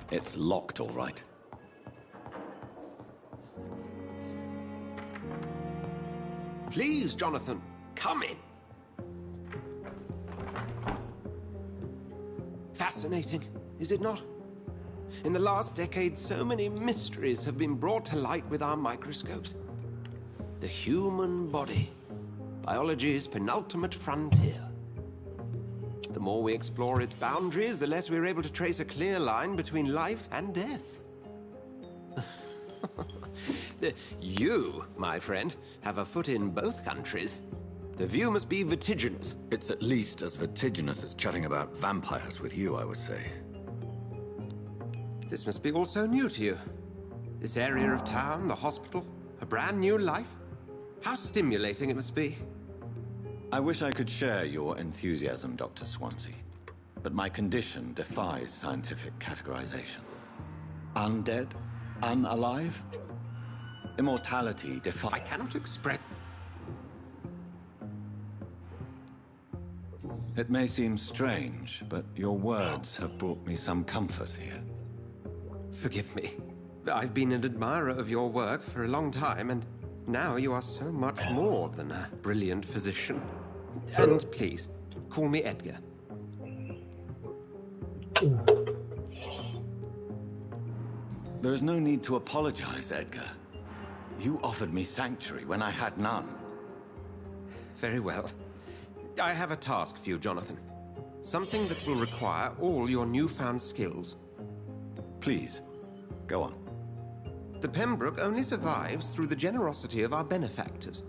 It's locked, all right. Please, Jonathan, come in. Fascinating, is it not? In the last decade, so many mysteries have been brought to light with our microscopes. The human body, biology's penultimate frontier. The more we explore its boundaries, the less we're able to trace a clear line between life and death. You, my friend, have a foot in both countries. The view must be vertiginous. It's at least as vertiginous as chatting about vampires with you, I would say. This must be all so new to you. This area of town, the hospital, a brand new life. How stimulating it must be. I wish I could share your enthusiasm, Dr. Swansea, but my condition defies scientific categorization. Undead? Unalive? Immortality defies... I cannot express... It may seem strange, but your words have brought me some comfort here. Forgive me. I've been an admirer of your work for a long time, and now you are so much more than a brilliant physician. And please, call me Edgar. There is no need to apologize, Edgar. You offered me sanctuary when I had none. Very well. I have a task for you, Jonathan. Something that will require all your newfound skills. Please, go on. The Pembroke only survives through the generosity of our benefactors.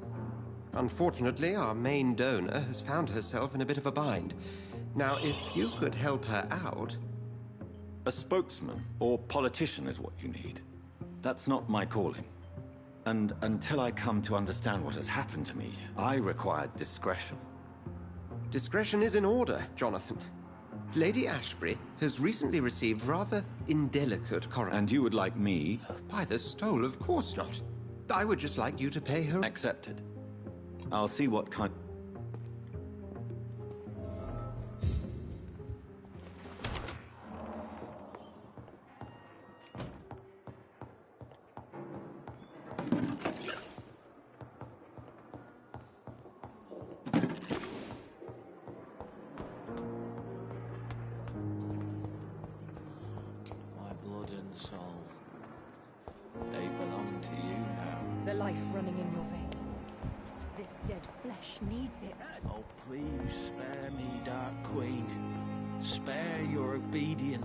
Unfortunately, our main donor has found herself in a bit of a bind. Now, if you could help her out... A spokesman or politician is what you need. That's not my calling. And until I come to understand what has happened to me, I require discretion. Discretion is in order, Jonathan. Lady Ashbury has recently received rather indelicate And you would like me? By the stole, of course not. I would just like you to pay her... Accepted. I'll see what kind...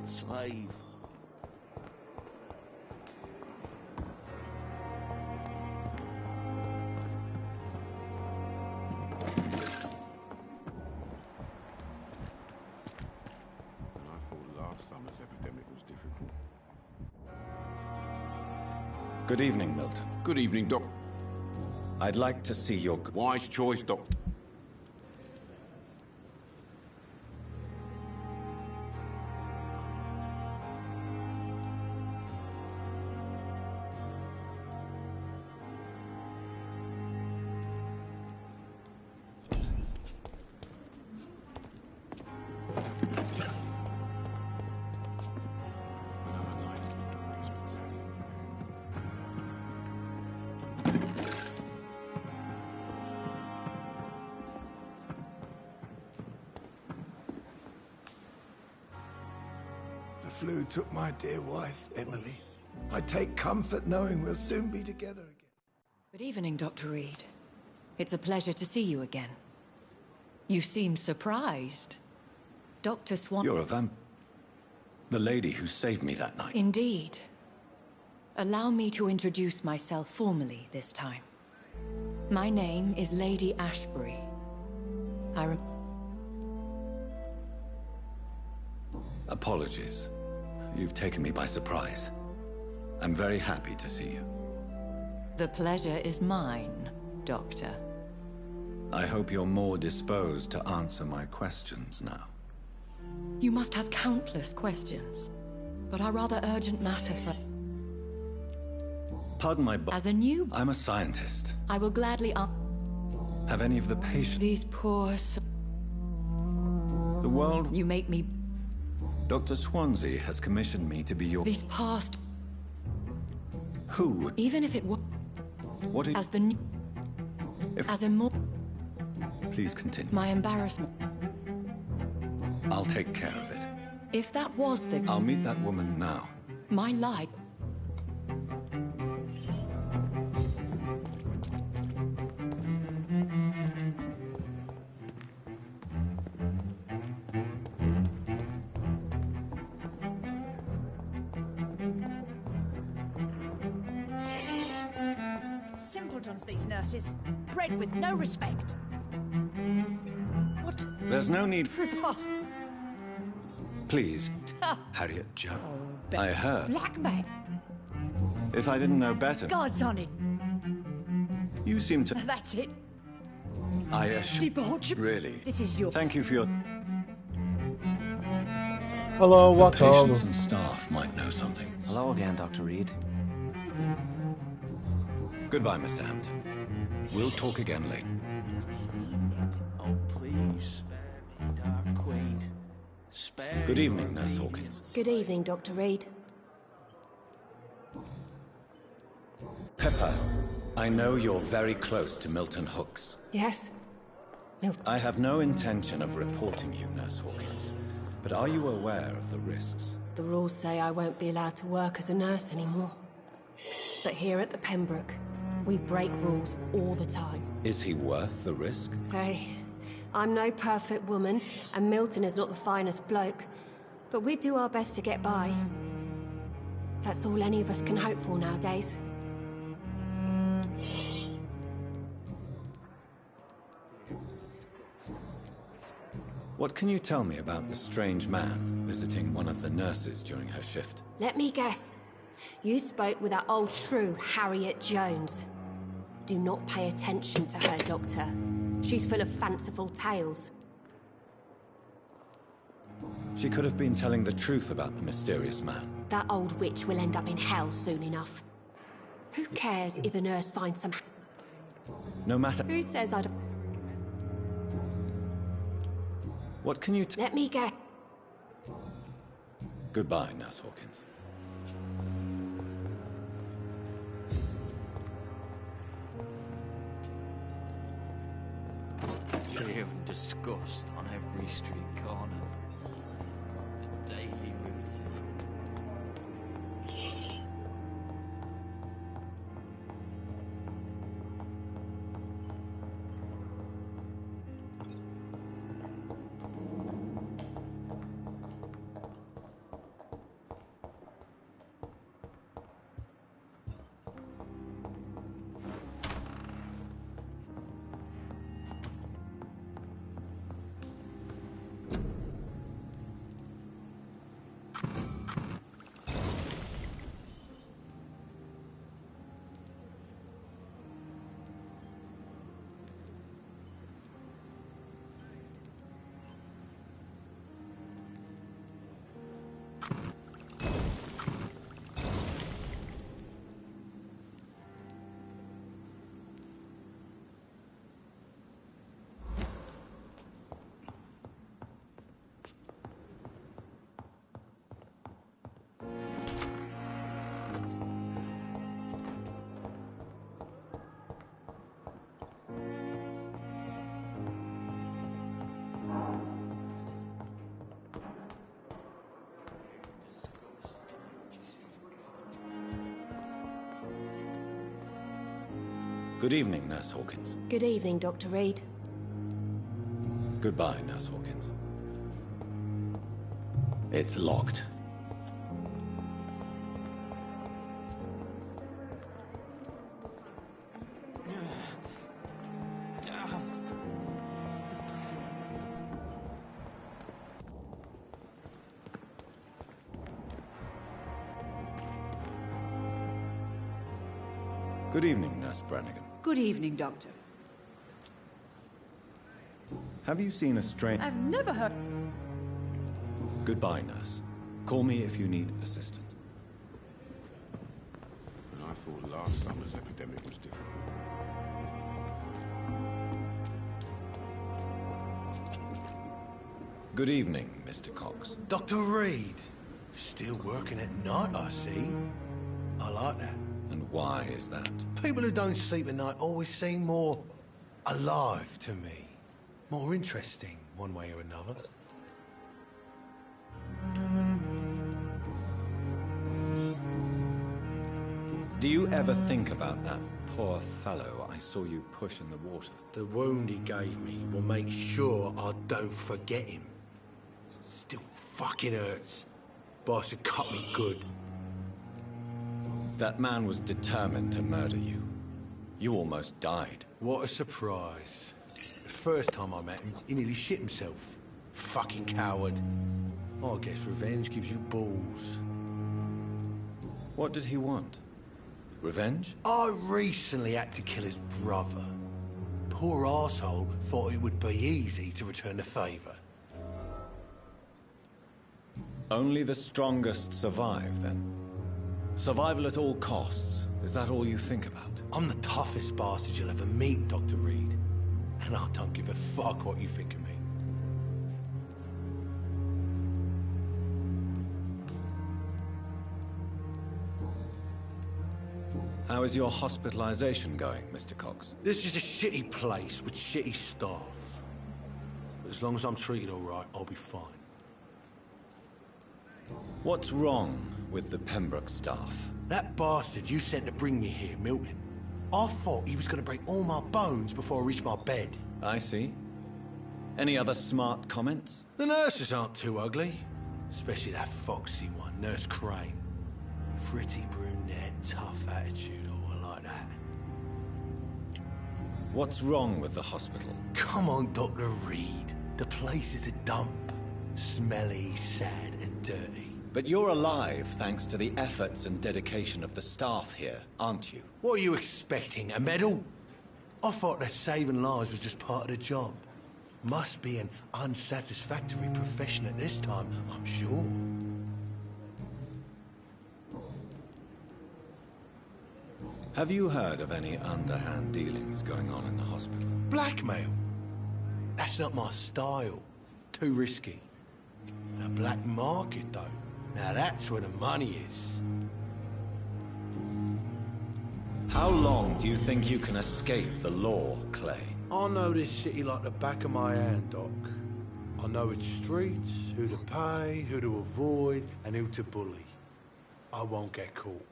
Slave. Good evening, Milton. Good evening, Doc. I'd like to see your... Wise choice, Doc. The flu took my dear wife, Emily. I take comfort knowing we'll soon be together again. Good evening, Dr. Reed. It's a pleasure to see you again. You seem surprised. Dr. Swan... You're a vamp... The lady who saved me that night. Indeed. Allow me to introduce myself formally this time. My name is Lady Ashbury, Apologies. You've taken me by surprise. I'm very happy to see you. The pleasure is mine, Doctor. I hope you're more disposed to answer my questions now. You must have countless questions, but are rather urgent matter for... Pardon my As a new... I'm a scientist. I will gladly Have any of the patients... These poor... The world... You make me... Dr. Swansea has commissioned me to be your... These past... Who would... Even if it were... What is... As the new... If... As a more... Please continue. My embarrassment. I'll take care of it. If that was the... I'll meet that woman now. My life... Simpletons, these nurses. Bred with no respect. What? There's no need for... Preposterous. Please, Harriet Jones. I heard. Blackmail. If I didn't know better... God's on it. You seem to... That's it. I assure... Debauch. Really? This is your... Thank you for your... Hello, welcome. Patients and staff might know something. Hello again, Dr. Reed. Goodbye, Mr. Hampton. We'll talk again later. Oh, please spare me, Dark Queen. Spare Good me, evening, Nurse Hawkins. Good evening, Dr. Reed. Pepper, I know you're very close to Milton Hooks. Yes? I have no intention of reporting you, Nurse Hawkins. But are you aware of the risks? The rules say I won't be allowed to work as a nurse anymore. But here at the Pembroke, we break rules all the time. Is he worth the risk? Hey, I'm no perfect woman, and Milton is not the finest bloke. But we do our best to get by. That's all any of us can hope for nowadays. What can you tell me about the strange man visiting one of the nurses during her shift? Let me guess. You spoke with that old shrew, Harriet Jones. Do not pay attention to her, Doctor. She's full of fanciful tales. She could have been telling the truth about the mysterious man. That old witch will end up in hell soon enough. Who cares if a nurse finds some... No matter... Who says I don't... What can you Let me guess. Goodbye, Nurse Hawkins. Fear and disgust on every street corner. The daily routine. Good evening, Nurse Hawkins. Good evening, Dr. Reed. Goodbye, Nurse Hawkins. It's locked. Good evening, Nurse Brannigan. Good evening, Doctor. Have you seen a strange... I've never heard... Goodbye, Nurse. Call me if you need assistance. I thought last summer's epidemic was difficult. Good evening, Mr. Cox. Dr. Reed. Still working at night, I see. I like that. And why is that? People who don't sleep at night always seem more alive to me. More interesting, one way or another. Do you ever think about that poor fellow I saw you push in the water? The wound he gave me will make sure I don't forget him. Still fucking hurts. Boss had cut me good. That man was determined to murder you. You almost died. What a surprise. The first time I met him, he nearly shit himself. Fucking coward. I guess revenge gives you balls. What did he want? Revenge? I recently had to kill his brother. Poor arsehole thought it would be easy to return the favour. Only the strongest survive, then? Survival at all costs. Is that all you think about? I'm the toughest bastard you'll ever meet, Dr. Reed. And I don't give a fuck what you think of me. How is your hospitalization going, Mr. Cox? This is a shitty place with shitty staff. But as long as I'm treated all right, I'll be fine. What's wrong with the Pembroke staff? That bastard you sent to bring me here, Milton. I thought he was going to break all my bones before I reached my bed. I see. Any other smart comments? The nurses aren't too ugly. Especially that foxy one, Nurse Crane. Pretty brunette, tough attitude, all like that. What's wrong with the hospital? Come on, Dr. Reed. The place is a dump. Smelly, sad, and dirty. But you're alive thanks to the efforts and dedication of the staff here, aren't you? What are you expecting, a medal? I thought that saving lives was just part of the job. Must be an unsatisfactory profession at this time, I'm sure. Have you heard of any underhand dealings going on in the hospital? Blackmail? That's not my style. Too risky. The black market, though. Now that's where the money is. How long do you think you can escape the law, Clay? I know this city like the back of my hand, Doc. I know its streets, who to pay, who to avoid, and who to bully. I won't get caught.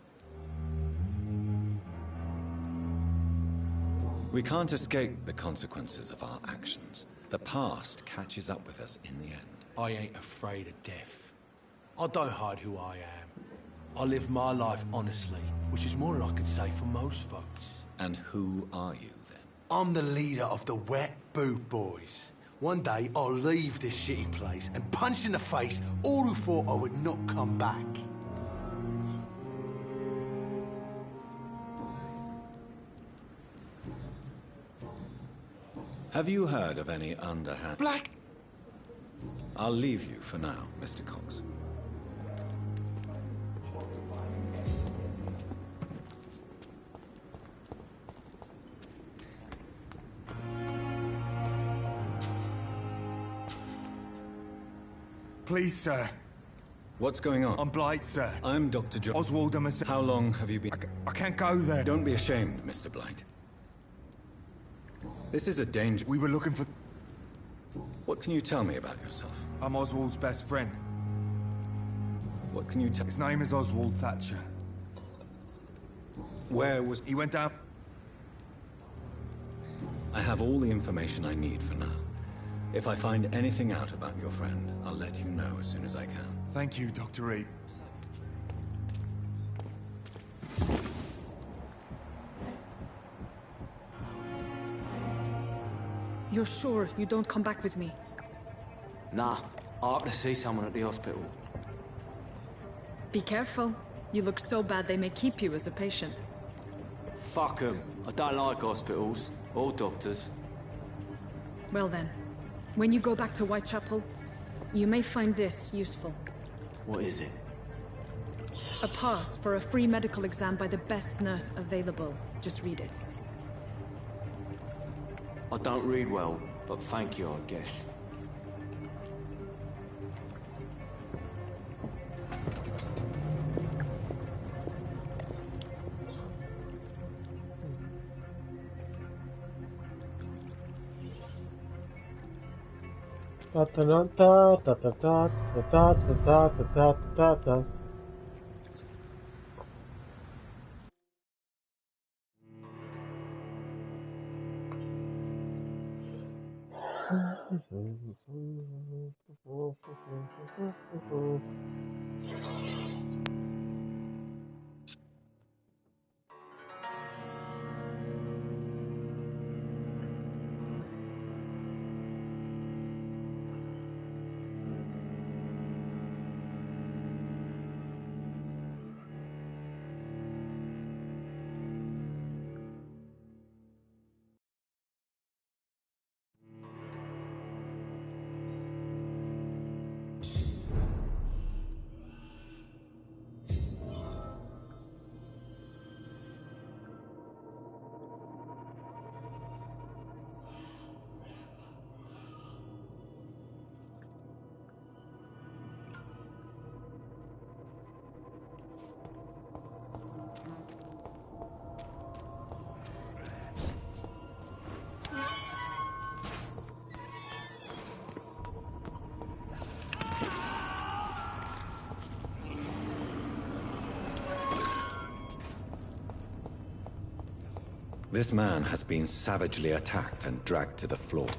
We can't escape the consequences of our actions. The past catches up with us in the end. I ain't afraid of death. I don't hide who I am. I live my life honestly, which is more than I can say for most folks. And who are you, then? I'm the leader of the Wet Boot Boys. One day, I'll leave this shitty place and punch in the face all who thought I would not come back. Have you heard of any underhand... Black... I'll leave you for now, Mr. Cox. Please, sir. What's going on? I'm Blight, sir. I'm Dr. John. Oswald and myself. How long have you been... I can't go there. Don't be ashamed, Mr. Blight. This is a danger... We were looking for... What can you tell me about yourself? I'm Oswald's best friend. What can you tell... His name is Oswald Thatcher. Where was... He went down... I have all the information I need for now. If I find anything out about your friend, I'll let you know as soon as I can. Thank you, Dr. Reed. You're sure you don't come back with me? Nah, I have to see someone at the hospital. Be careful. You look so bad they may keep you as a patient. Fuck 'em. I don't like hospitals. Or doctors. Well then, when you go back to Whitechapel, you may find this useful. What is it? A pass for a free medical exam by the best nurse available. Just read it. I don't read well, but thank you, I guess. Ta ta ta ta ta ta ta ta ta ta ta ta. This man has been savagely attacked and dragged to the floor.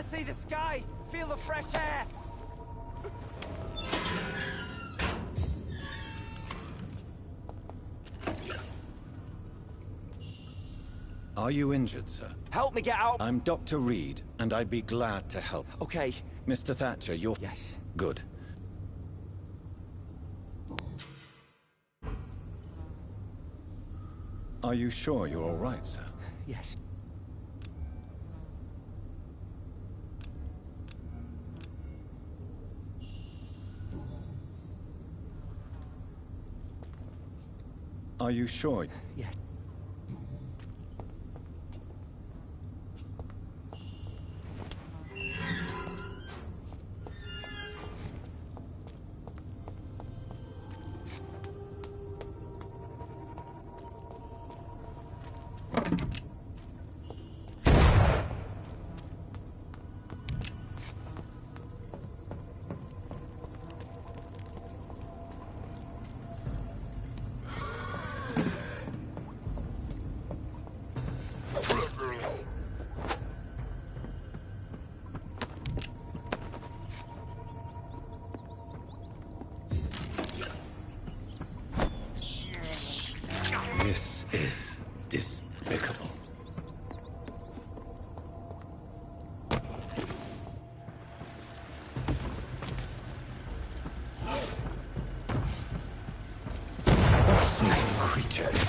See the sky, feel the fresh air. Are you injured, sir? Help me get out. I'm Dr. Reed, and I'd be glad to help. Okay. Mr. Thatcher, you're... Yes. Good. Are you sure you're all right, sir? Yes. Are you sure? Yes.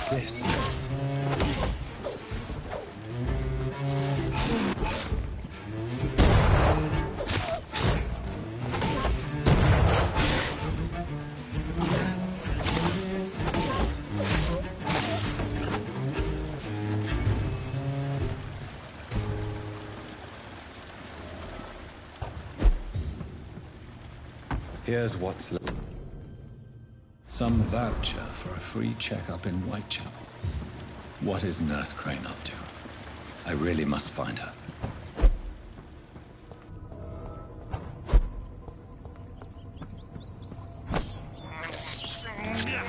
this? Here's what's left. Some voucher for a free checkup in Whitechapel. What is Nurse Crane up to? I really must find her.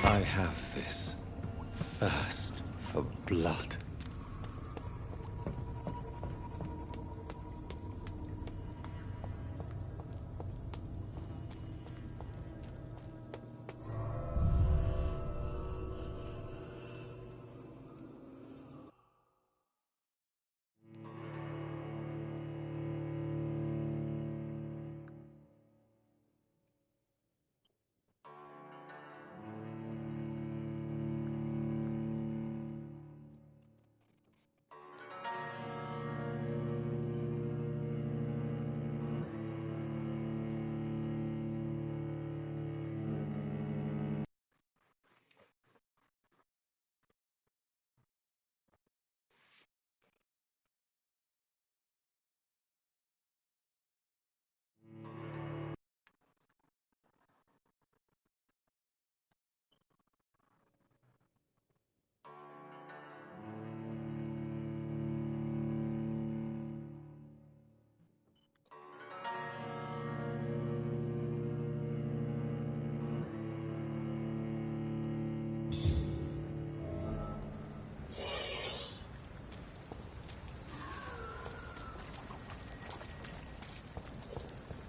I have this thirst for blood.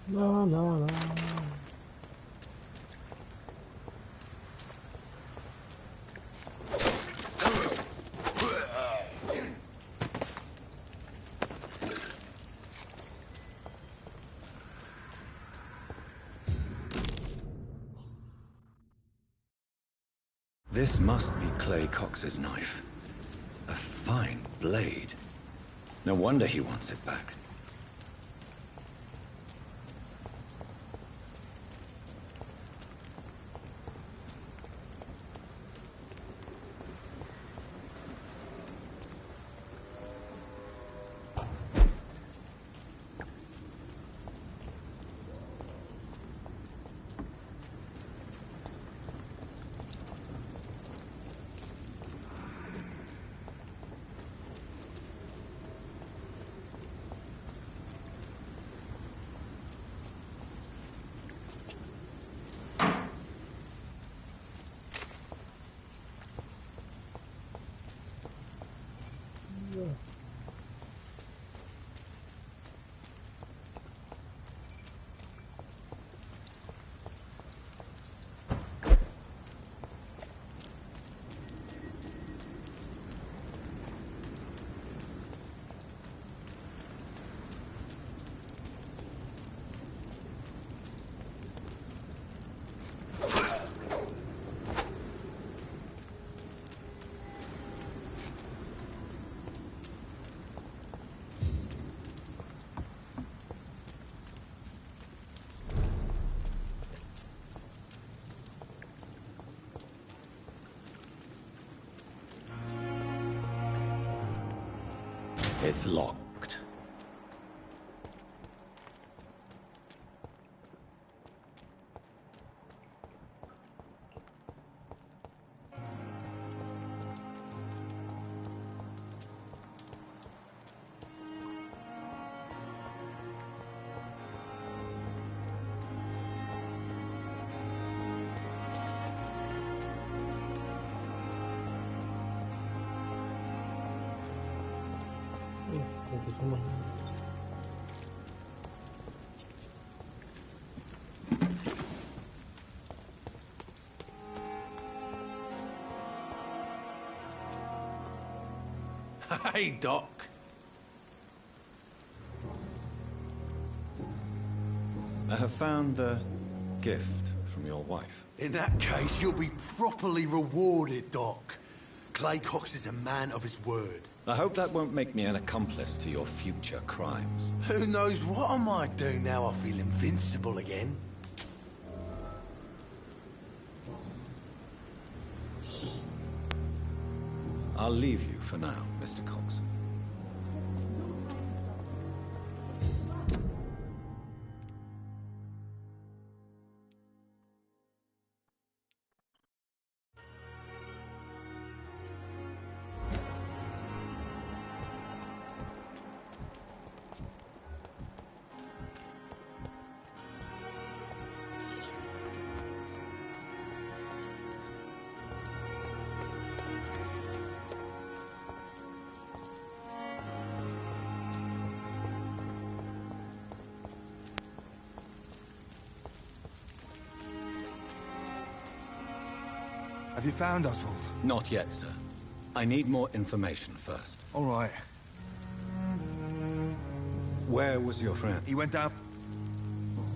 No. This must be Clay Cox's knife. A fine blade. No wonder he wants it back. It's locked. Hey, Doc. I have found the gift from your wife. In that case, you'll be properly rewarded, Doc. Clay Cox is a man of his word. I hope that won't make me an accomplice to your future crimes. Who knows what I might do now I feel invincible again. I'll leave you for now, Mr. Cox. Have you found Oswald? Not yet, sir. I need more information first. All right. Where was your friend? He went down...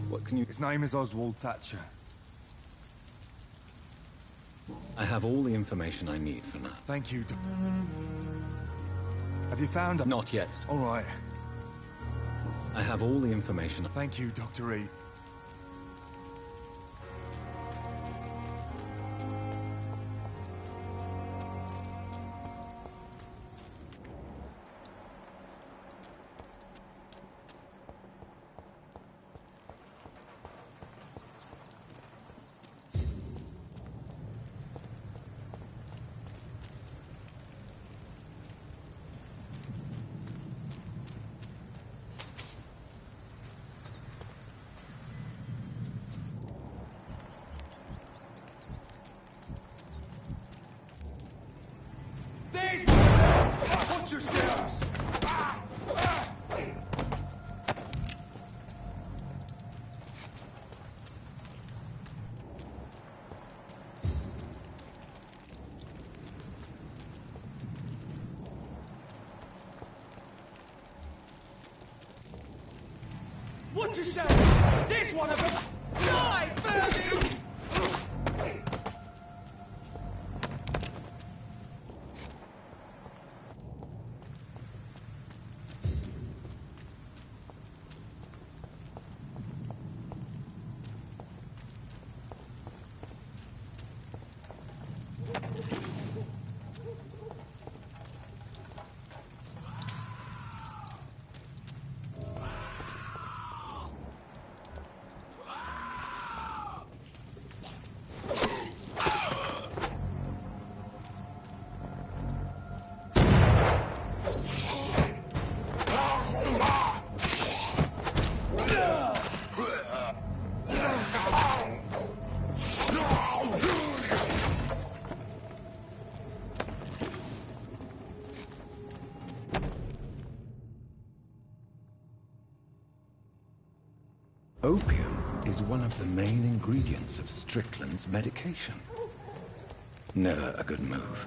What can you... His name is Oswald Thatcher. I have all the information I need for now. Thank you, Have you found him? Not yet, sir. All right. I have all the information... Thank you, Dr. Reed. Watch yourselves! Watch yourselves! There's one of them! Die, Fergie! Opium is one of the main ingredients of Strickland's medication. Never a good move.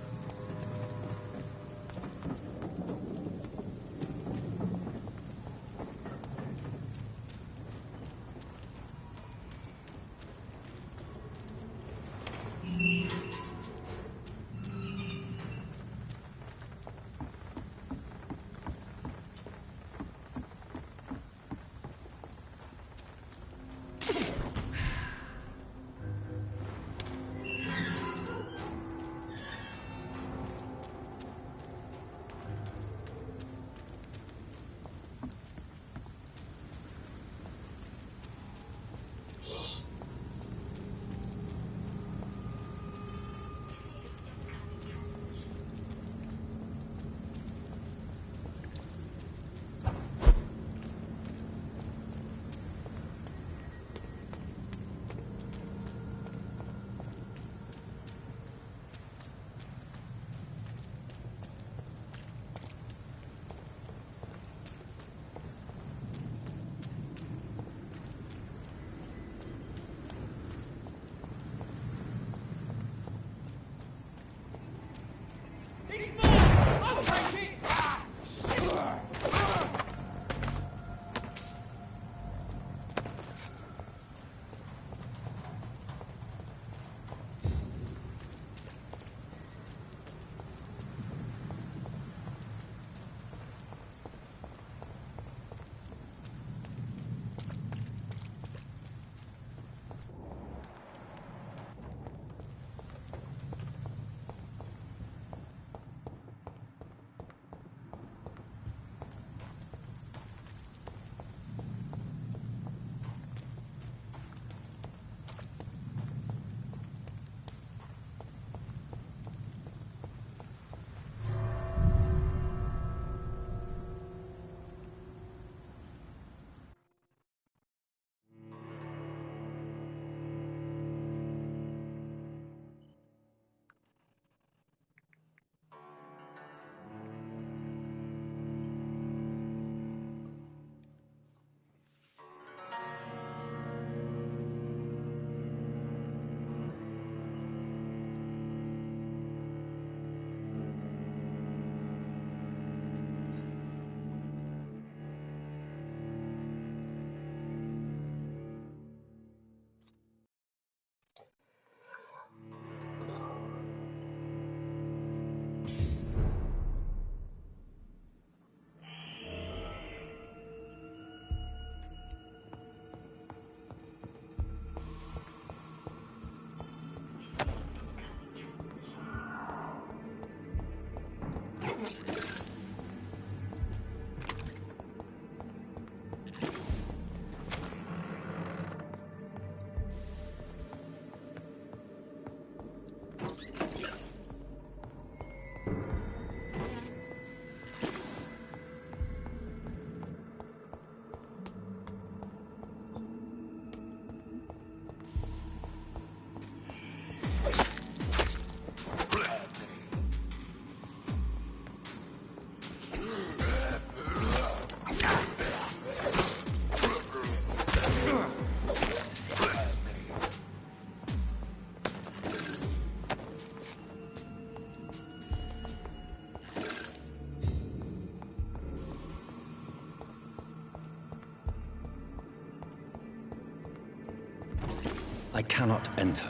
I cannot enter.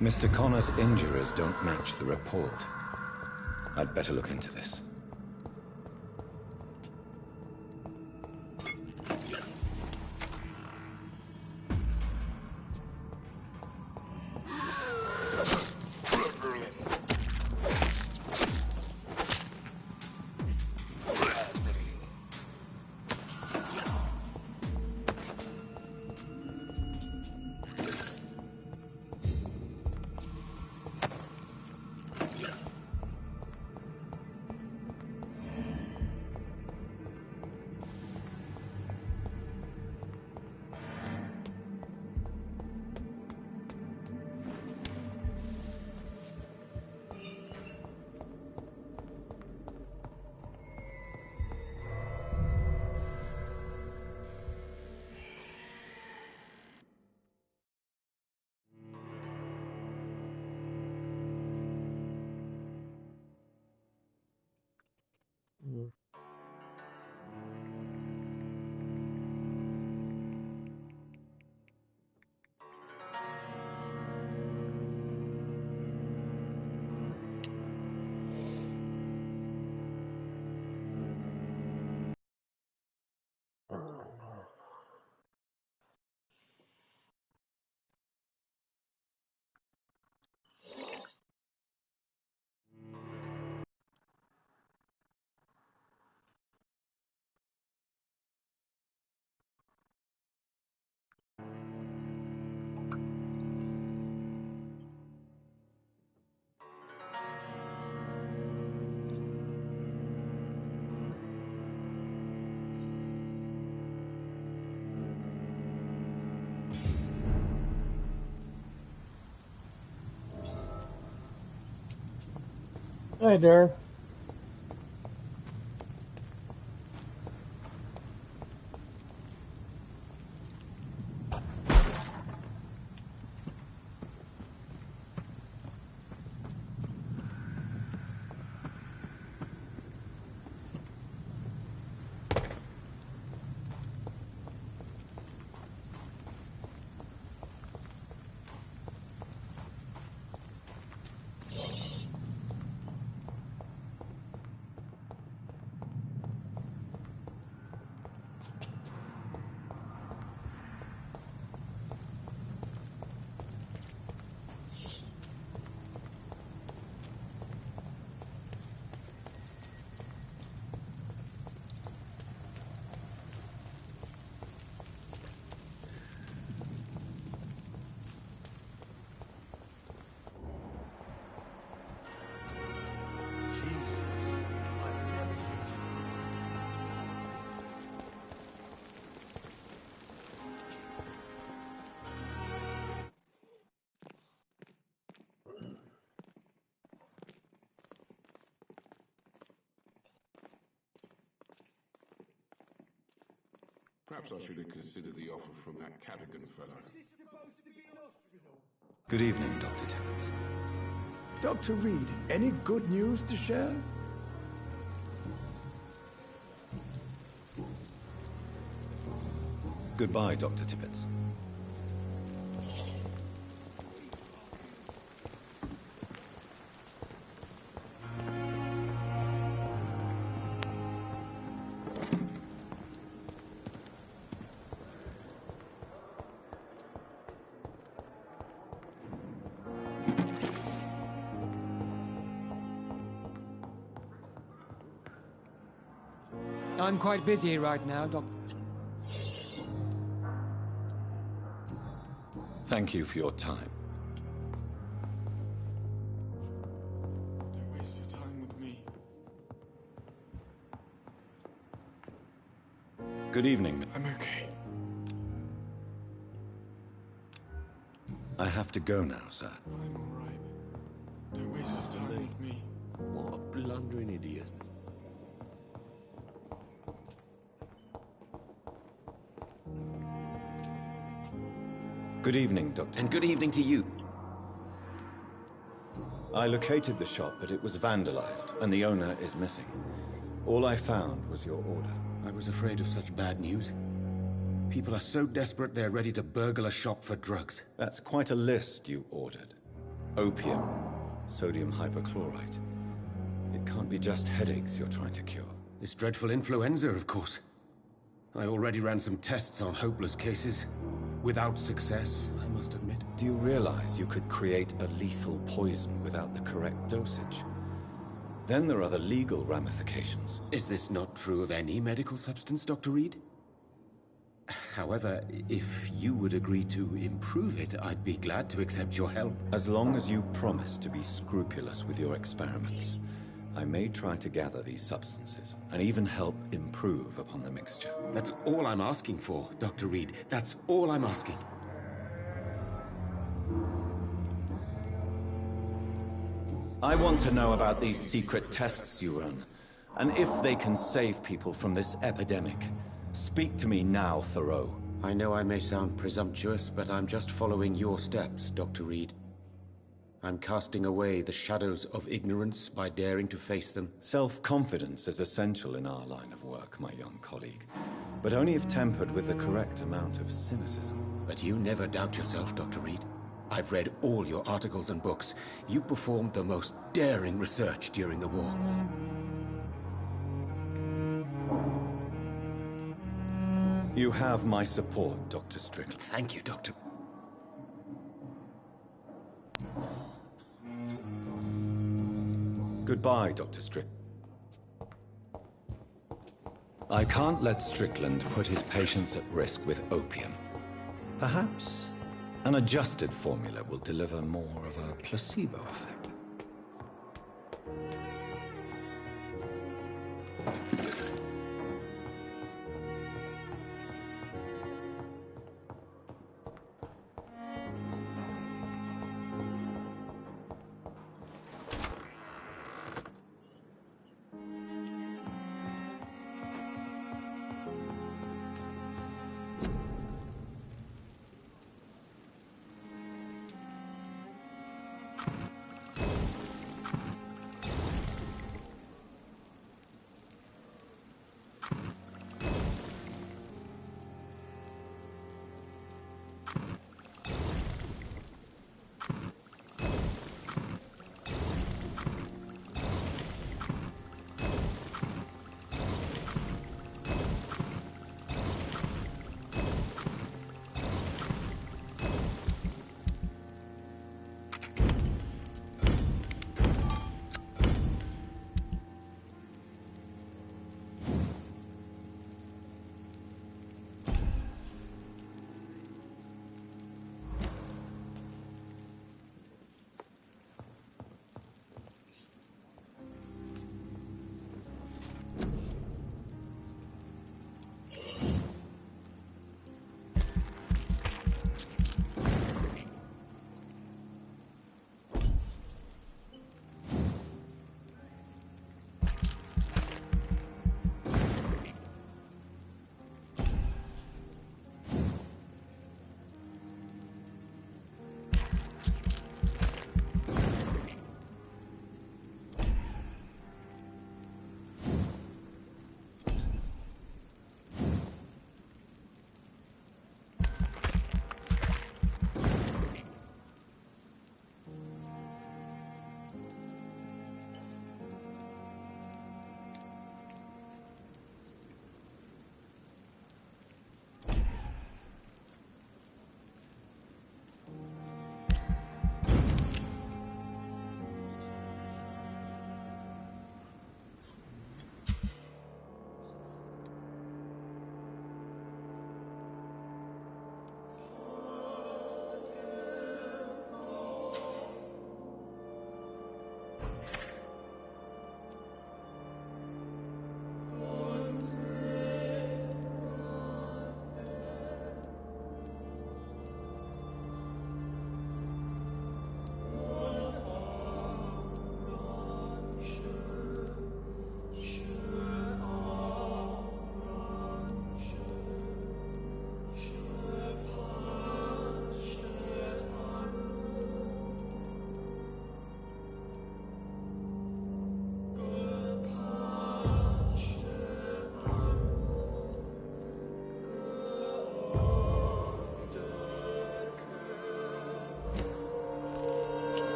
Mr. Connor's injuries don't match the report. I'd better look into this. Hey there. Perhaps I should have considered the offer from that Cadogan fellow. Good evening, Dr. Tibbets. Dr. Reed, any good news to share? Goodbye, Dr. Tibbets. I'm quite busy right now, Doctor. Thank you for your time. Don't waste your time with me. Good evening. I'm okay. I have to go now, sir. I'm all right. Don't waste your time with me. What a blundering idiot. Good evening, Doctor. And good evening to you. I located the shop, but it was vandalized, and the owner is missing. All I found was your order. I was afraid of such bad news. People are so desperate they're ready to burgle a shop for drugs. That's quite a list you ordered. Opium, sodium hypochlorite. It can't be just headaches you're trying to cure. This dreadful influenza, of course. I already ran some tests on hopeless cases. Without success, I must admit. Do you realize you could create a lethal poison without the correct dosage? Then there are the legal ramifications. Is this not true of any medical substance, Dr. Reed? However, if you would agree to improve it, I'd be glad to accept your help. As long as you promise to be scrupulous with your experiments, I may try to gather these substances, and even help improve upon the mixture. That's all I'm asking for, Dr. Reed. That's all I'm asking. I want to know about these secret tests you run, and if they can save people from this epidemic. Speak to me now, Thoreau. I know I may sound presumptuous, but I'm just following your steps, Dr. Reed. I'm casting away the shadows of ignorance by daring to face them. Self-confidence is essential in our line of work, my young colleague, but only if tempered with the correct amount of cynicism. But you never doubt yourself, Dr. Reed. I've read all your articles and books. You performed the most daring research during the war. You have my support, Dr. Strickland. Thank you, Doctor. Goodbye, Dr. Strickland. I can't let Strickland put his patients at risk with opium. Perhaps an adjusted formula will deliver more of a placebo effect.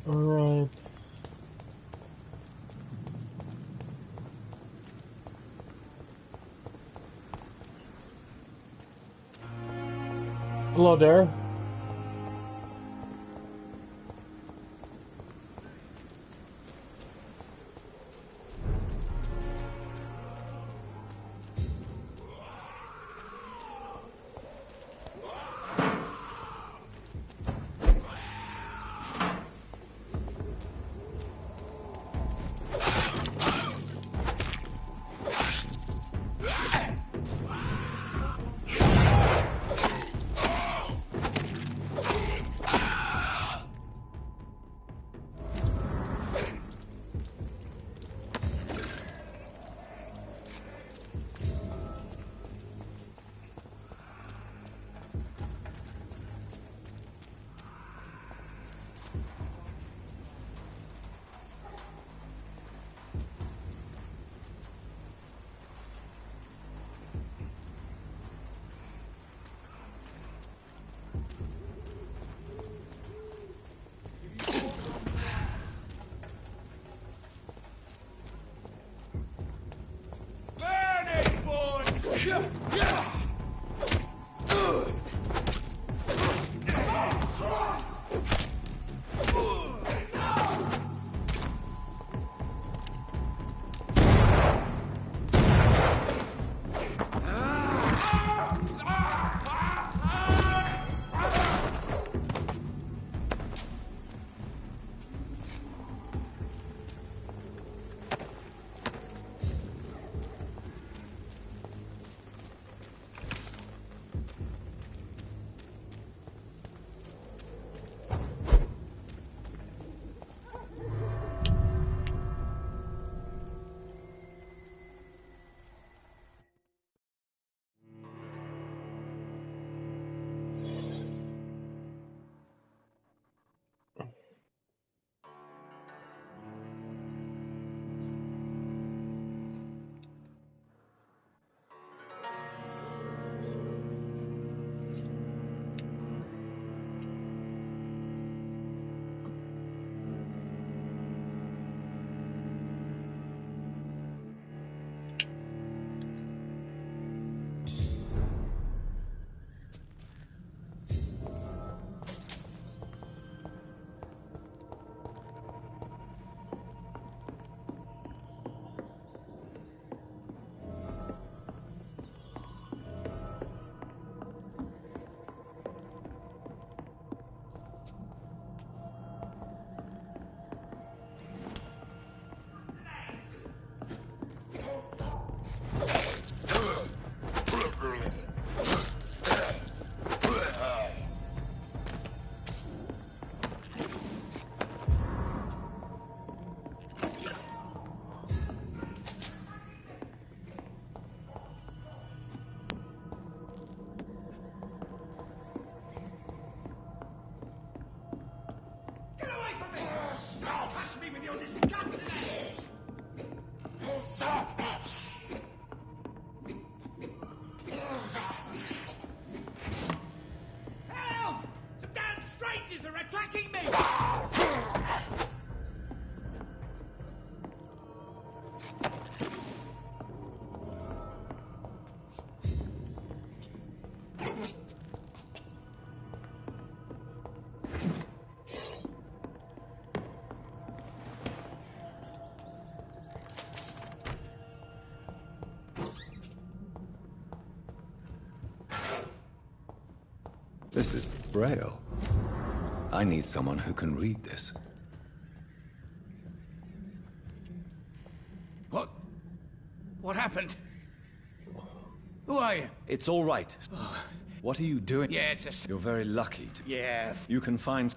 Alright. Hello there. This is Braille. I need someone who can read this. What? What happened? Who are you? It's all right. What are you doing? Yeah, it's a... You're very lucky to... Yeah. You can find...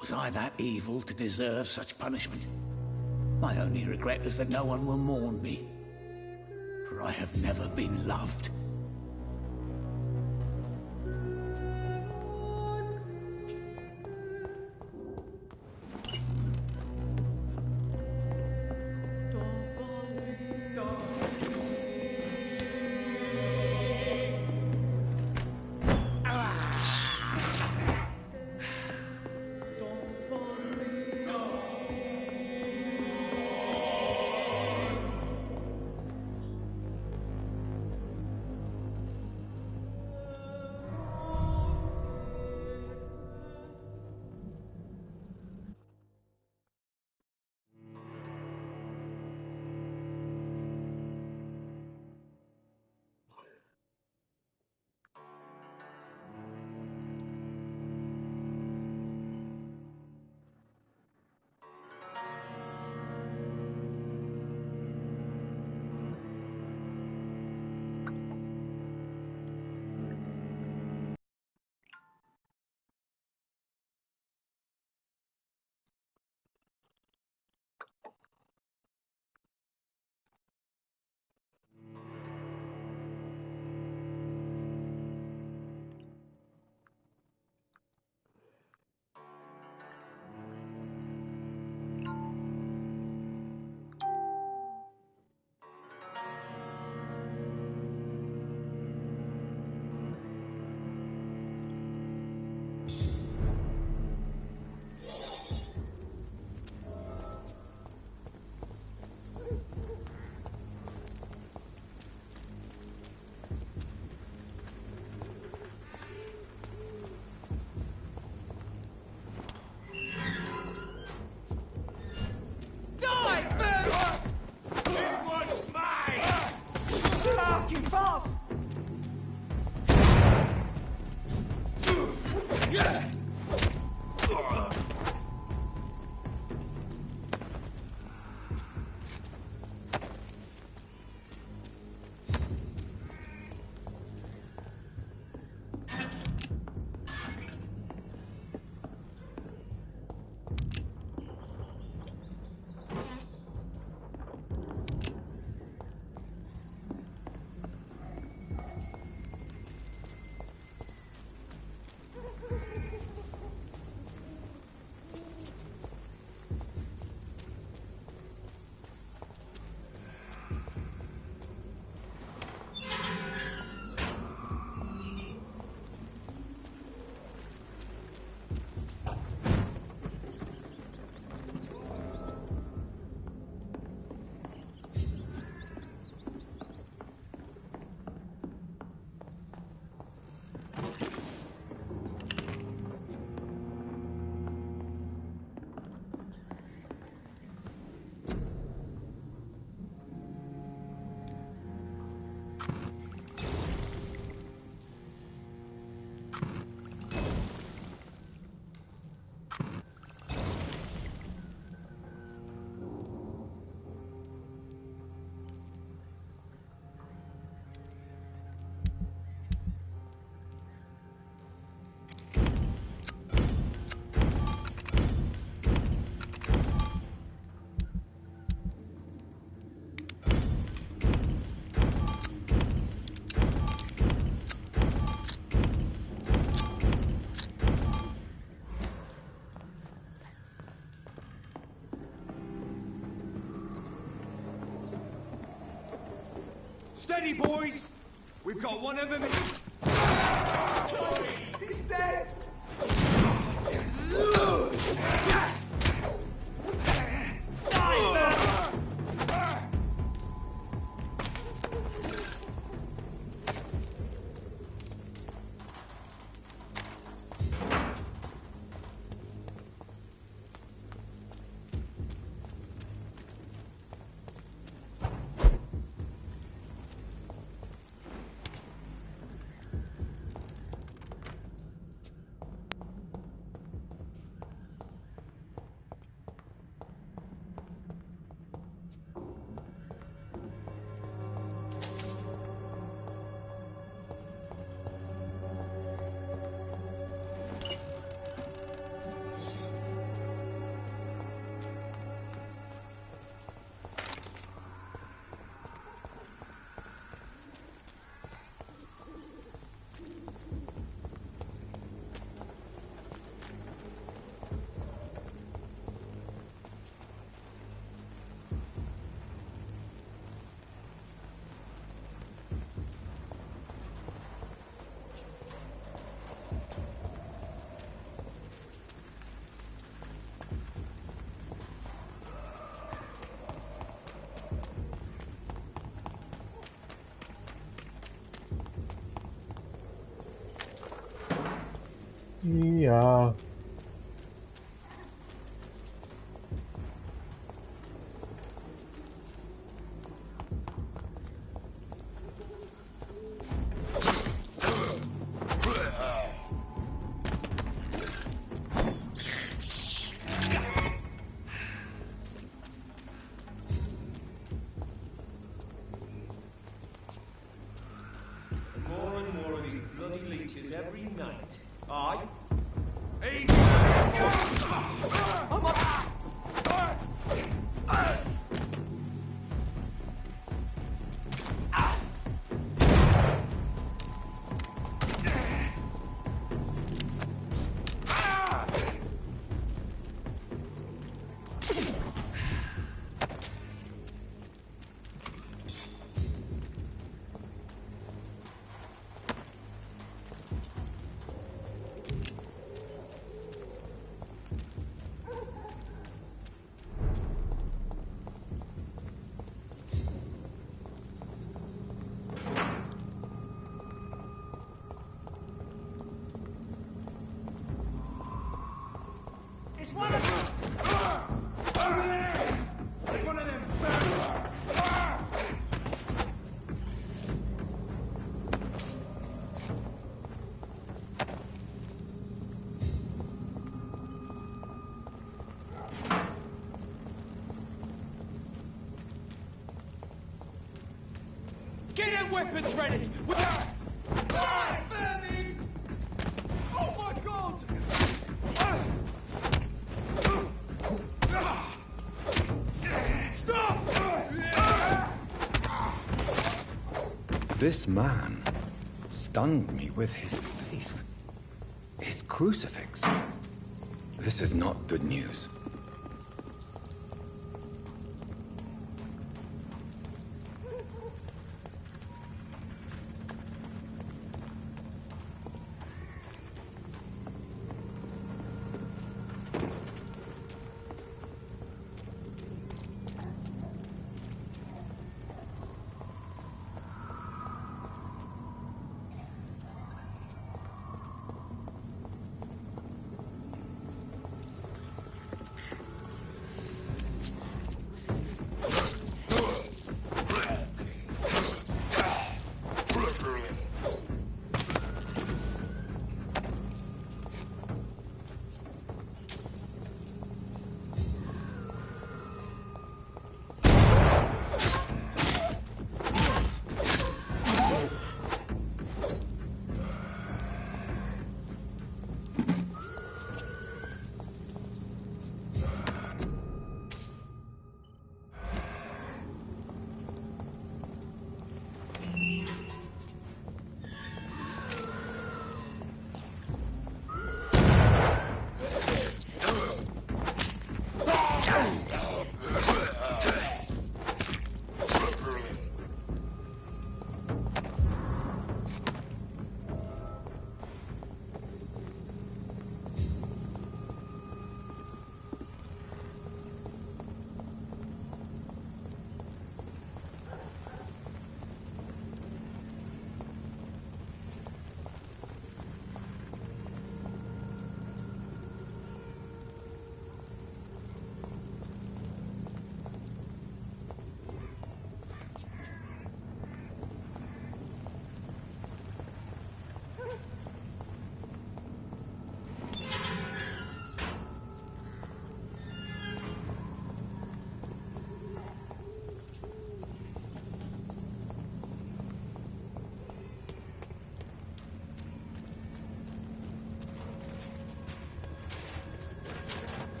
Was I that evil to deserve such punishment? My only regret is that no one will mourn me, for I have never been loved. Steady, boys! We've got one of them. He's dead! Yeah. More and more of these bloody leeches every night. Aye? It's one of them! Over there! It's one of them! Get them weapons ready! Vermin! Oh my god! This man stunned me with his faith. His crucifix. This is not good news.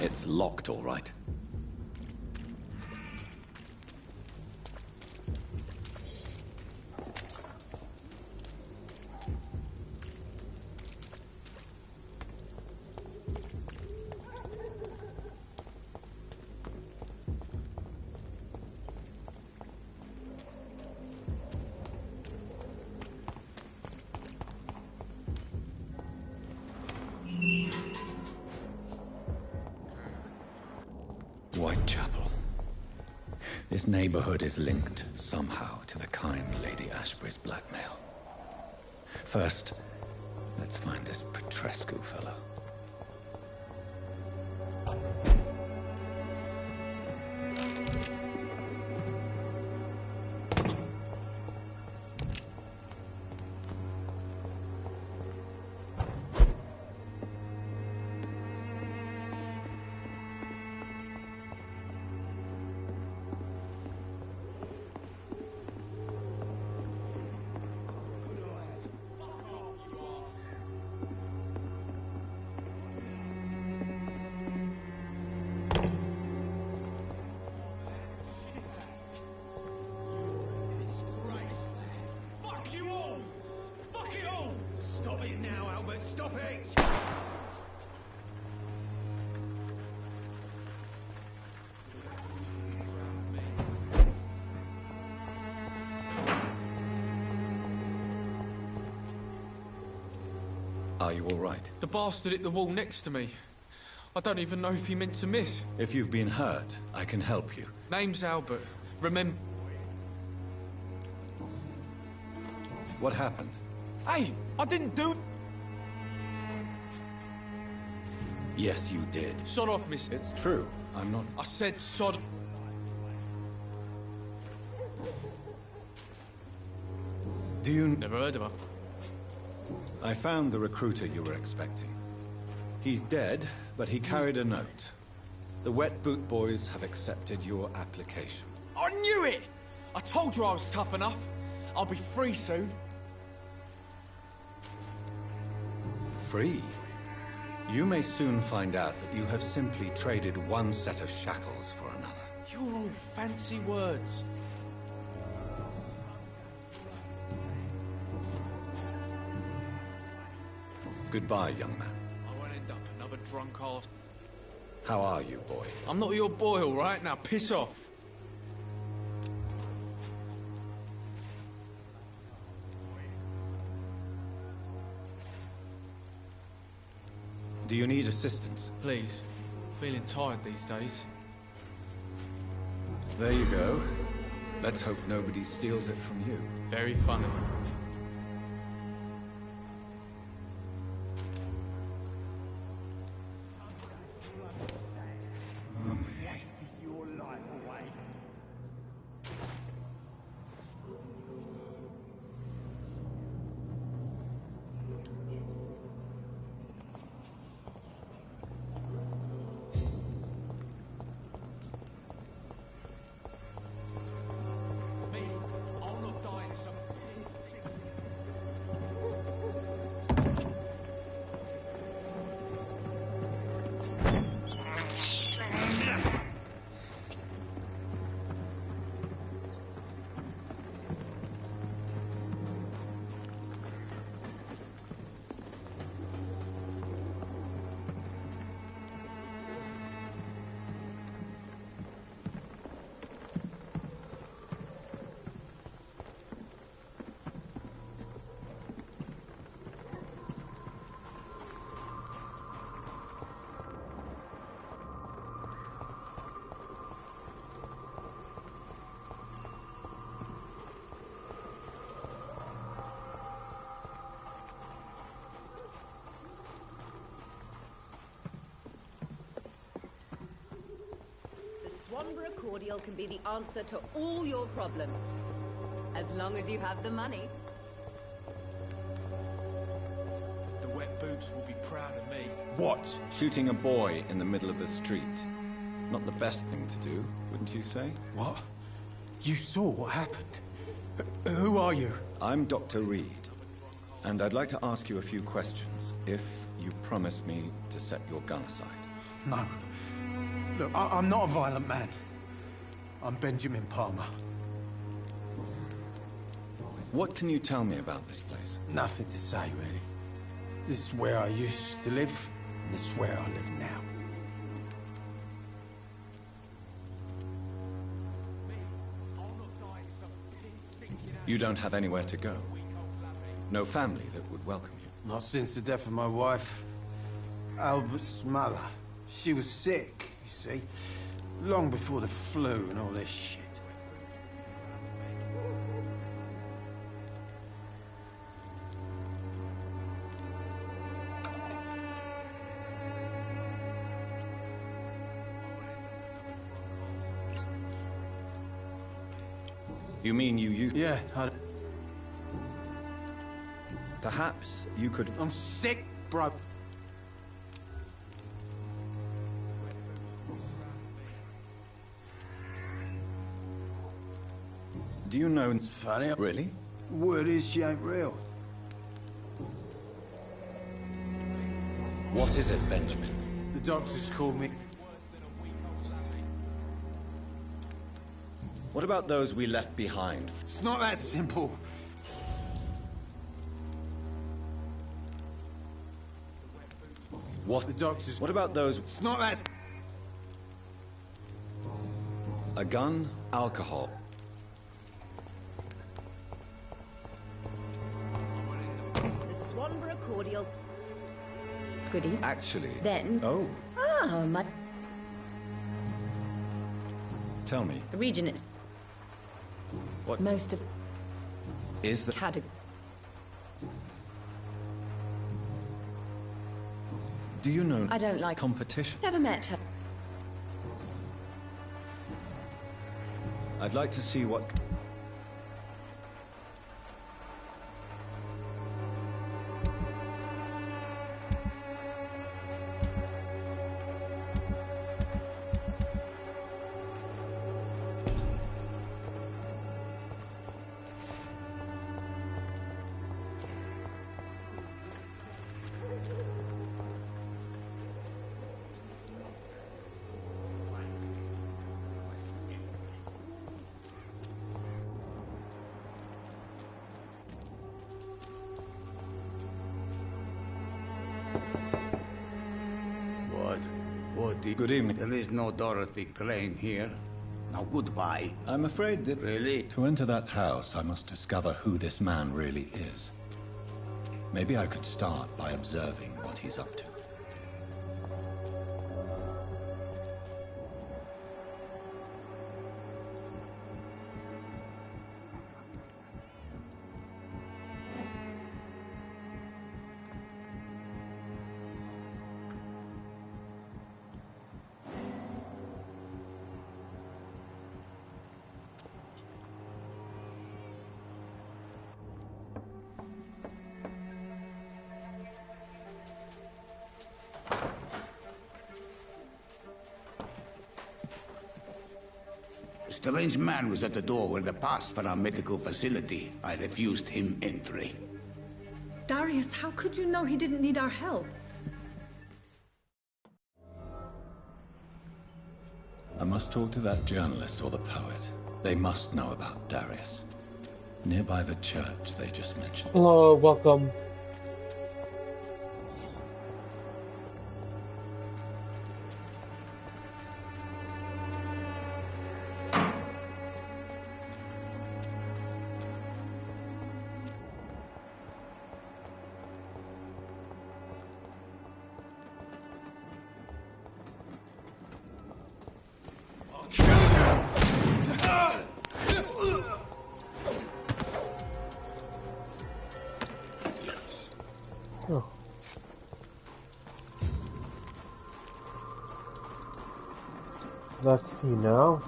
It's locked, all right. Whitechapel. This neighborhood is linked somehow to the kind Lady Ashbury's blackmail. First, let's find this Petrescu fellow. Are you all right? The bastard hit the wall next to me. I don't even know if he meant to miss. If you've been hurt, I can help you. Name's Albert. Remember... What happened? Hey, I didn't do... Yes, you did. Sod off, mister. It's true. I'm not... I said sod... Do you... Never heard of her. I found the recruiter you were expecting. He's dead, but he carried a note. The Wet Boot Boys have accepted your application. I knew it! I told you I was tough enough. I'll be free soon. Free? You may soon find out that you have simply traded one set of shackles for another. You're all fancy words. Goodbye, young man. I won't end up another drunk ass. How are you, boy? I'm not your boy, all right? Now piss off. Do you need assistance? Please. Feeling tired these days. There you go. Let's hope nobody steals it from you. Very funny. Swanborough cordial can be the answer to all your problems. As long as you have the money. boots will be proud of me. What? Shooting a boy in the middle of the street. Not the best thing to do, wouldn't you say? What? You saw what happened? Who are you? I'm Dr. Reed, and I'd like to ask you a few questions, if you promise me to set your gun aside. No. Look, I'm not a violent man. I'm Benjamin Palmer. What can you tell me about this place? Nothing to say, really. This is where I used to live, and this is where I live now. You don't have anywhere to go? No family that would welcome you? Not since the death of my wife, Albert's mother. She was sick, you see. Long before the flu and all this shit. You mean you used... Yeah, Perhaps you could... I'm sick, bro. Do you know... It's funny. Really? Word is she ain't real. What is it, Benjamin? The doctors called me. What about those we left behind? It's not that simple. What? The doctors... What about those... It's not that... A gun, alcohol. The Swanborough cordial. Good evening. Actually... Then... Oh. Ah, my... Tell me. The region is... What... Most of... Is the... Category. Do you know... I don't like... Competition? Never met her. I'd like to see what... Good evening. There is no Dorothy Crane here. Now, goodbye. I'm afraid that... Really? To enter that house, I must discover who this man really is. Maybe I could start by observing what he's up to. A strange man was at the door with a pass for our medical facility. I refused him entry. Darius, how could you know he didn't need our help? I must talk to that journalist or the poet. They must know about Darius. Nearby the church they just mentioned. Hello, welcome. Oh. Let's see now.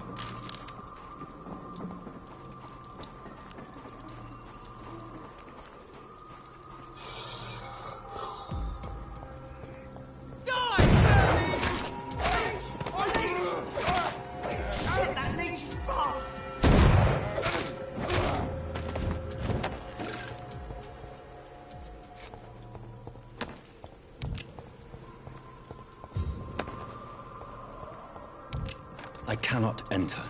cannot enter.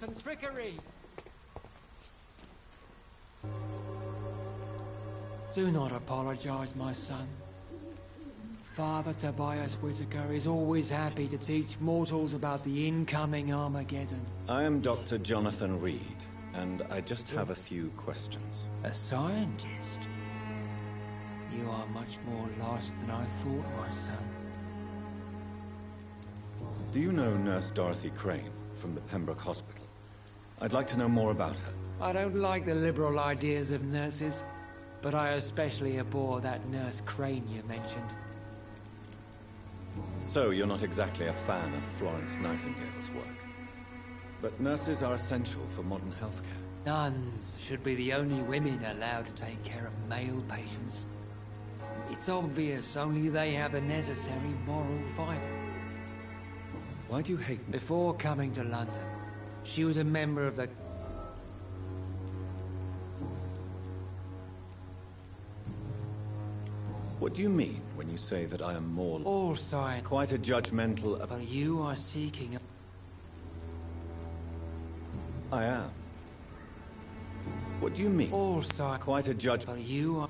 some trickery. Do not apologize, my son. Father Tobias Whitaker is always happy to teach mortals about the incoming Armageddon. I am Dr. Jonathan Reed, and I just have a few questions. A scientist? You are much more lost than I thought, my son. Do you know Nurse Dorothy Crane from the Pembroke Hospital? I'd like to know more about her. I don't like the liberal ideas of nurses, but I especially abhor that Nurse Crane you mentioned. So, you're not exactly a fan of Florence Nightingale's work. But nurses are essential for modern healthcare. Nuns should be the only women allowed to take care of male patients. It's obvious only they have the necessary moral fibre. Why do you hate me? Before coming to London, she was a member of the... What do you mean when you say that I am more... All science... Quite a judgmental... But you are seeking... I am. What do you mean? All science... Quite a judge... But you are...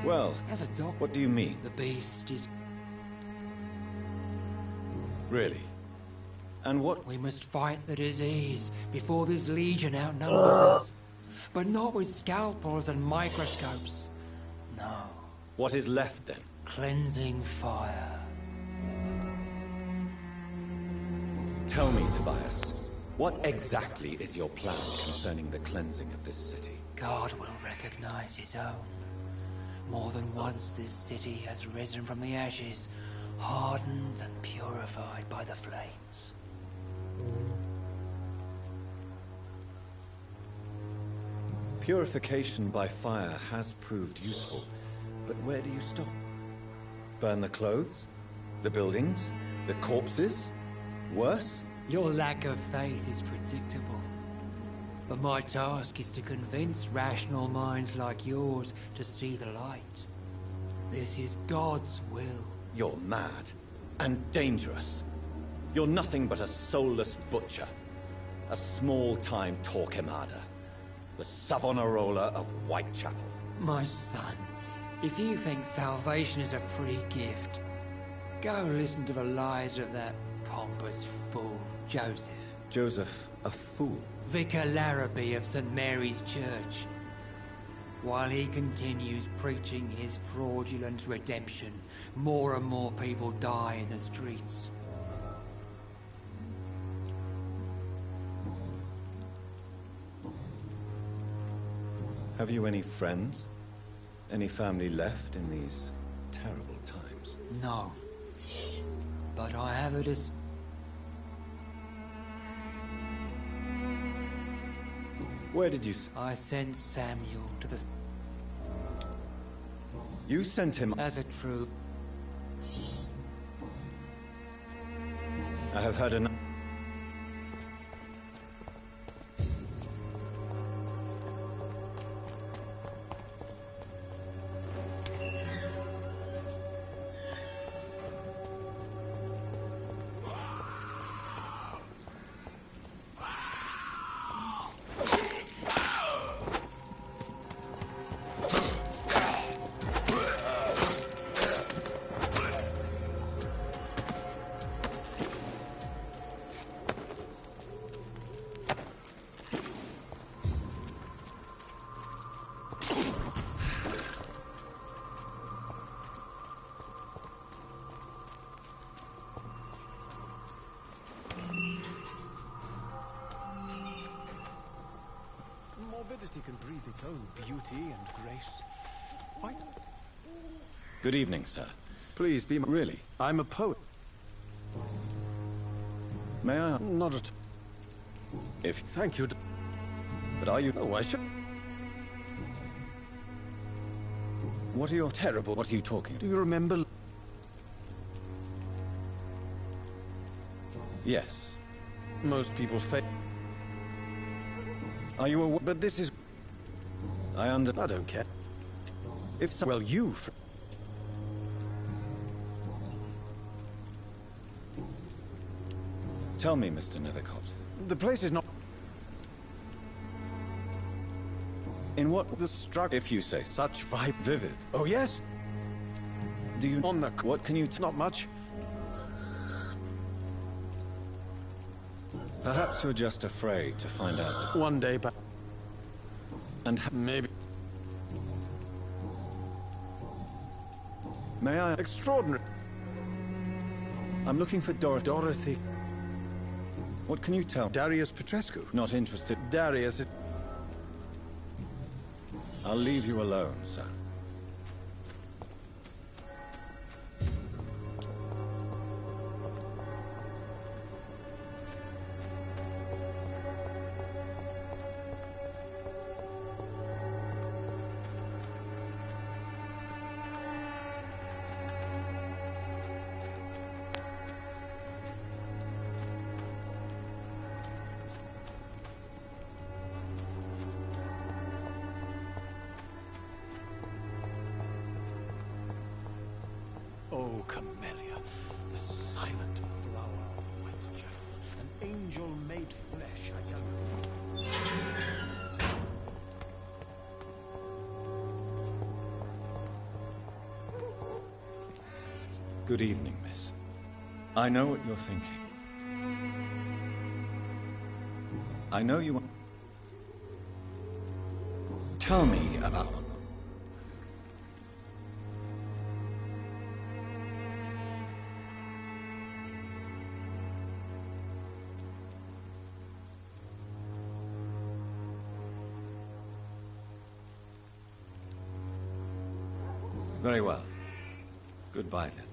Well, as a dog... What do you mean? The beast is... Really? And what... We must fight the disease before this legion outnumbers us. But not with scalpels and microscopes. No. What is left, then? Cleansing fire. Tell me, Tobias, what exactly is your plan concerning the cleansing of this city? God will recognize his own. More than once this city has risen from the ashes, hardened and purified by the flames. Purification by fire has proved useful, but where do you stop? Burn the clothes? The buildings? The corpses? Worse? Your lack of faith is predictable. But my task is to convince rational minds like yours to see the light. This is God's will. You're mad. And dangerous. You're nothing but a soulless butcher. A small-time Torquemada. The Savonarola of Whitechapel. My son, if you think salvation is a free gift, go listen to the lies of that pompous fool, Joseph. Joseph, a fool? Vicar Larrabee of St. Mary's Church. While he continues preaching his fraudulent redemption, more and more people die in the streets. Have you any friends? Any family left in these terrible times? No. But I have a Where did you... I sent Samuel to the... You sent him... As a troop. I have heard enough... Morbidity can breathe its own beauty and grace. Why? Good evening, sir. Please be... Really? I'm a poet. May I? Not at... If... Thank you. But are you... Oh, I should... What are your... Terrible. What are you talking? Do you remember... Yes. Most people fail. Are you aware? But this is... I don't care. If so... Well, you... Tell me, Mr. Nethercott. The place is not... In what the struck, if you say such vibe vivid. Oh, yes? Do you on the... What can you... Not much. Perhaps you're just afraid to find out that... One day, but... And maybe... May I... Extraordinary. I'm looking for Dorothy. What can you tell? Darius Petrescu. Not interested. Darius is... I'll leave you alone, sir. Oh, Camellia, the silent flower of Whitechapel. An angel made flesh, I tell you. Good evening, miss. I know what you're thinking. I know you... Tell me about... Very well. Goodbye, then.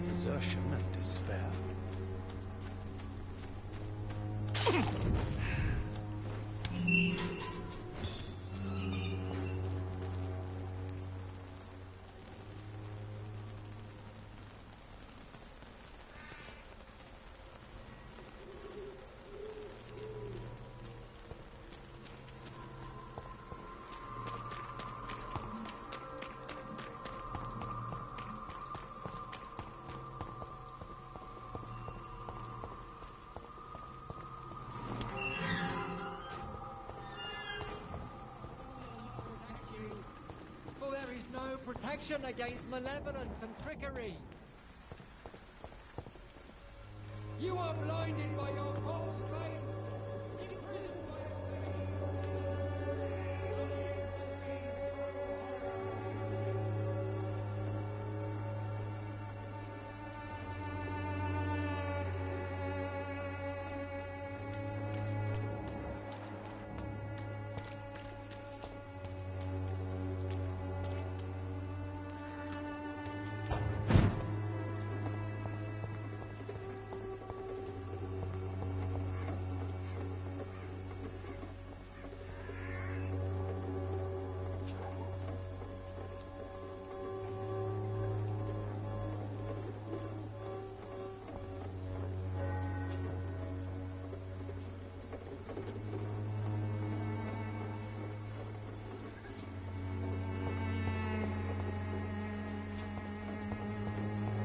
Desertion and despair. No protection against malevolence and trickery. You are blinded by your false faith, imprisoned by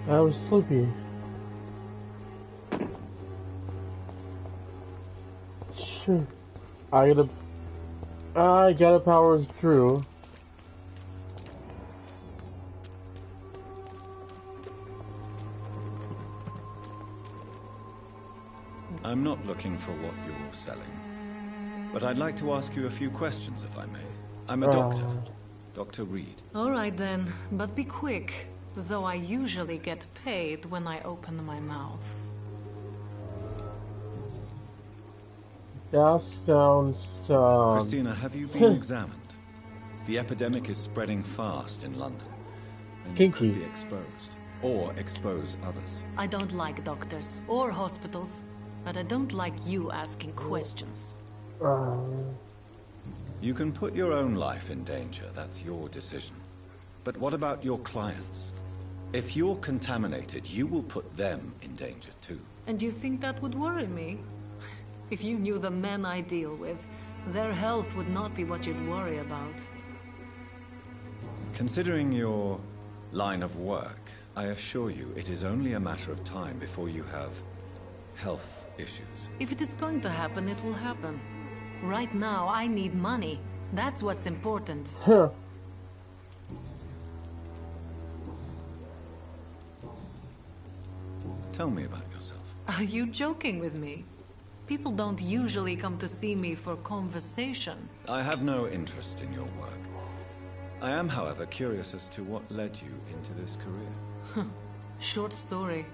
I was sleepy. Shit. I got a power is true. I'm not looking for what you're selling, but I'd like to ask you a few questions, if I may. I'm a doctor, Dr. Reed. All right then, but be quick, though I usually get paid when I open my mouth. That sounds, Christina, have you been examined? The epidemic is spreading fast in London, and you could be exposed, or expose others. I don't like doctors or hospitals, but I don't like you asking questions. You can put your own life in danger, that's your decision. But what about your clients? If you're contaminated, you will put them in danger too. And you think that would worry me? If you knew the men I deal with, their health would not be what you'd worry about. Considering your line of work, I assure you it is only a matter of time before you have health issues. If it is going to happen, it will happen. Right now, I need money. That's what's important. Huh. Tell me about yourself. Are you joking with me? People don't usually come to see me for conversation. I have no interest in your work. I am, however, curious as to what led you into this career. Short story.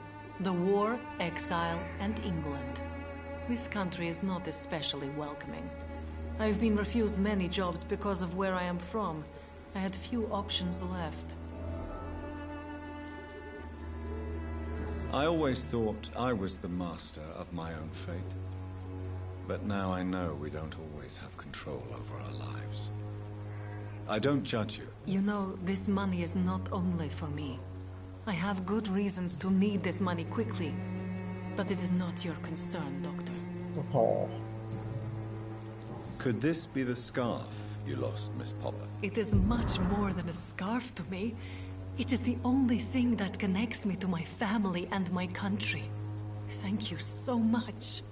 The war, exile, and England. This country is not especially welcoming. I've been refused many jobs because of where I am from. I had few options left. I always thought I was the master of my own fate. But now I know we don't always have control over our lives. I don't judge you. You know, this money is not only for me. I have good reasons to need this money quickly. But it is not your concern, Doctor. Oh. Could this be the scarf you lost, Miss Popper? It is much more than a scarf to me. It is the only thing that connects me to my family and my country. Thank you so much.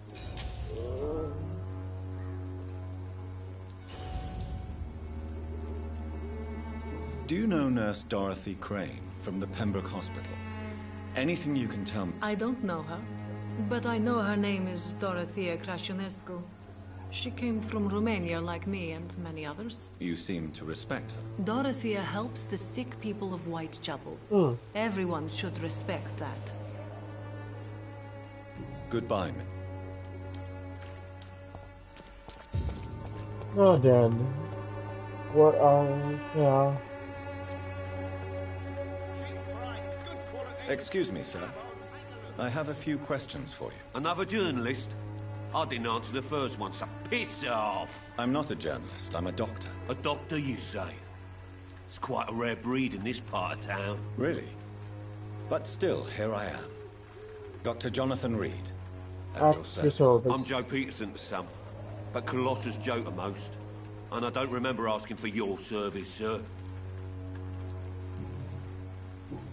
Do you know Nurse Dorothy Crane from the Pembroke Hospital? Anything you can tell me? I don't know her, but I know her name is Dorothea Crăciunescu. She came from Romania like me and many others. You seem to respect her. Dorothea helps the sick people of Whitechapel. Everyone should respect that. Goodbye, Miss. Oh, then. What yeah. Excuse me, sir. I have a few questions for you. Another journalist? I didn't answer the first one, so piss off! I'm not a journalist, I'm a doctor. A doctor, you say? It's quite a rare breed in this part of town. Really? But still, here I am. Dr. Jonathan Reed. At your service. I'm Joe Peterson to some, but Colossus Joe to most. And I don't remember asking for your service, sir.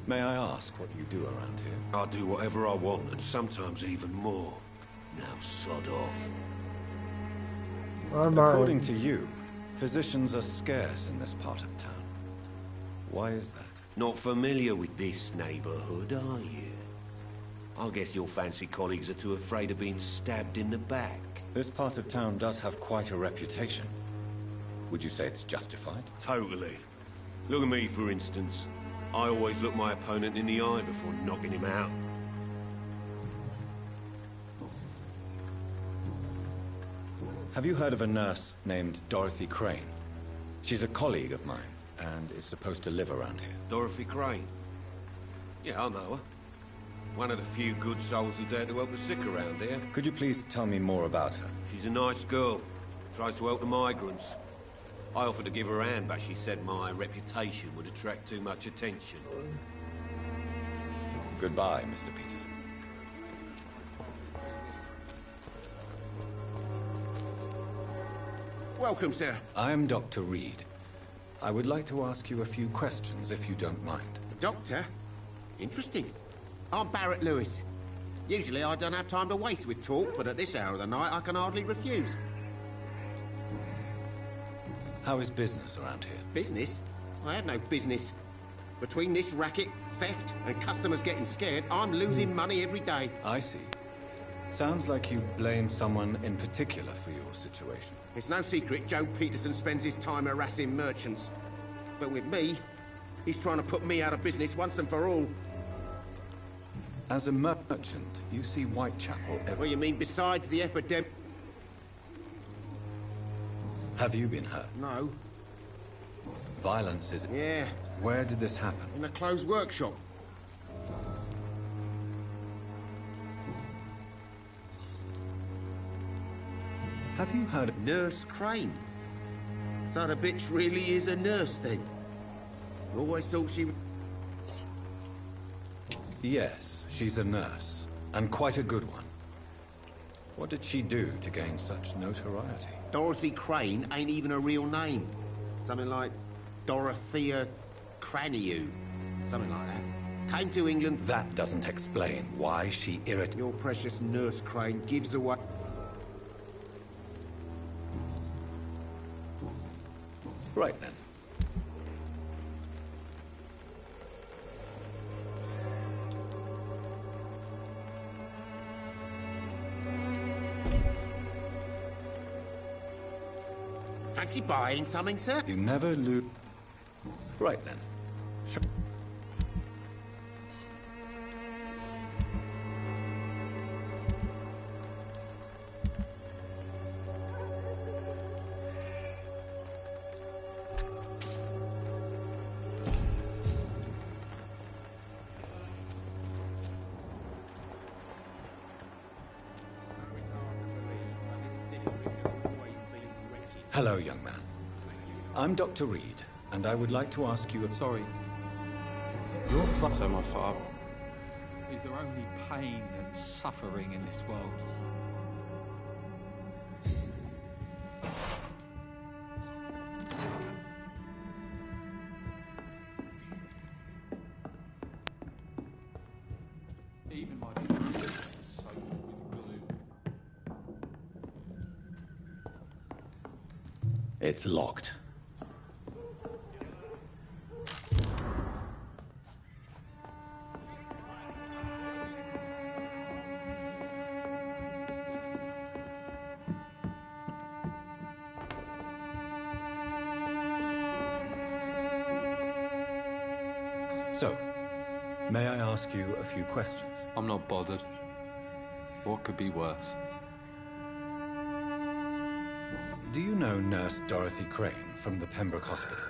May I ask what you do around here? I do whatever I want, and sometimes even more. Now sod off. According to you, physicians are scarce in this part of town. Why is that? Not familiar with this neighborhood, are you? I guess your fancy colleagues are too afraid of being stabbed in the back. This part of town does have quite a reputation. Would you say it's justified? Totally. Look at me, for instance. I always look my opponent in the eye before knocking him out. Have you heard of a nurse named Dorothy Crane? She's a colleague of mine, and is supposed to live around here. Dorothy Crane? Yeah, I know her. One of the few good souls who dare to help the sick around here. Could you please tell me more about her? She's a nice girl. Tries to help the migrants. I offered to give her a hand, but she said my reputation would attract too much attention. Goodbye, Mr. Peterson. Welcome, sir. I'm Dr. Reed. I would like to ask you a few questions, if you don't mind. Doctor? Interesting. I'm Barrett Lewis. Usually I don't have time to waste with talk, but at this hour of the night I can hardly refuse. How is business around here? Business? I have no business. Between this racket, theft, and customers getting scared, I'm losing money every day. I see. Sounds like you blame someone in particular for your situation. It's no secret Joe Peterson spends his time harassing merchants. But with me, he's trying to put me out of business once and for all. As a merchant, you see Whitechapel every... What do you mean besides the epidemic? Have you been hurt? No. Violence is... Yeah. Where did this happen? In a closed workshop. Have you heard of... Nurse Crane? So the bitch really is a nurse, then? I always thought she would... Yes, she's a nurse, and quite a good one. What did she do to gain such notoriety? Dorothy Crane ain't even a real name. Something like Dorothea Craniu. Something like that. Came to England... That doesn't explain why she irritated... Your precious Nurse Crane gives away... Right then. Fancy buying something, sir? You never lose... Right then. Sure. Hello, young man. I'm Dr. Reed, and I would like to ask you a... Sorry. Your father... So my father... Is there only pain and suffering in this world? Even my dreams are soaked with gloom. It's locked. So, may I ask you a few questions? I'm not bothered. What could be worse? Do you know Nurse Dorothy Crane from the Pembroke Hospital?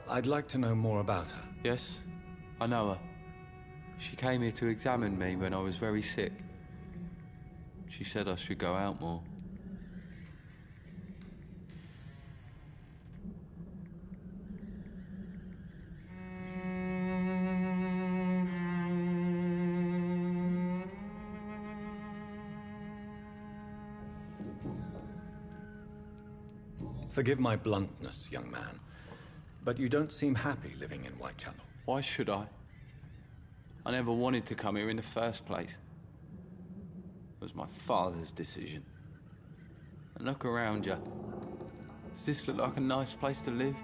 I'd like to know more about her. Yes, I know her. She came here to examine me when I was very sick. She said I should go out more. Forgive my bluntness, young man, but you don't seem happy living in Whitechapel. Why should I? I never wanted to come here in the first place. It was my father's decision. And look around you. Does this look like a nice place to live?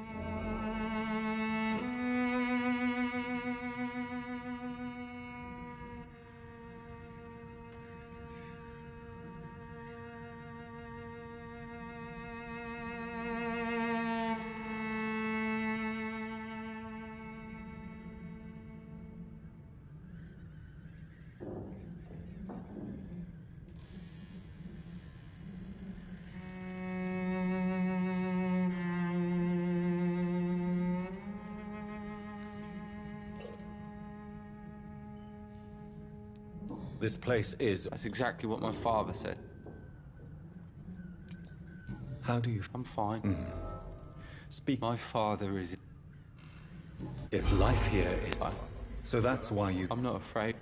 This place is... That's exactly what my father said. How do you... I'm fine. Speak... My father is... If life here is... So that's why you... I'm not afraid.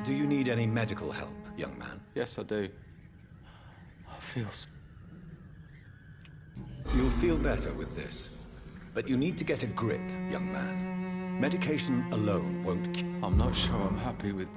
Do you need any medical help, young man? Yes, I do. I feel... You'll feel better with this. But you need to get a grip, young man. Medication alone won't cure. I'm not sure I'm happy with...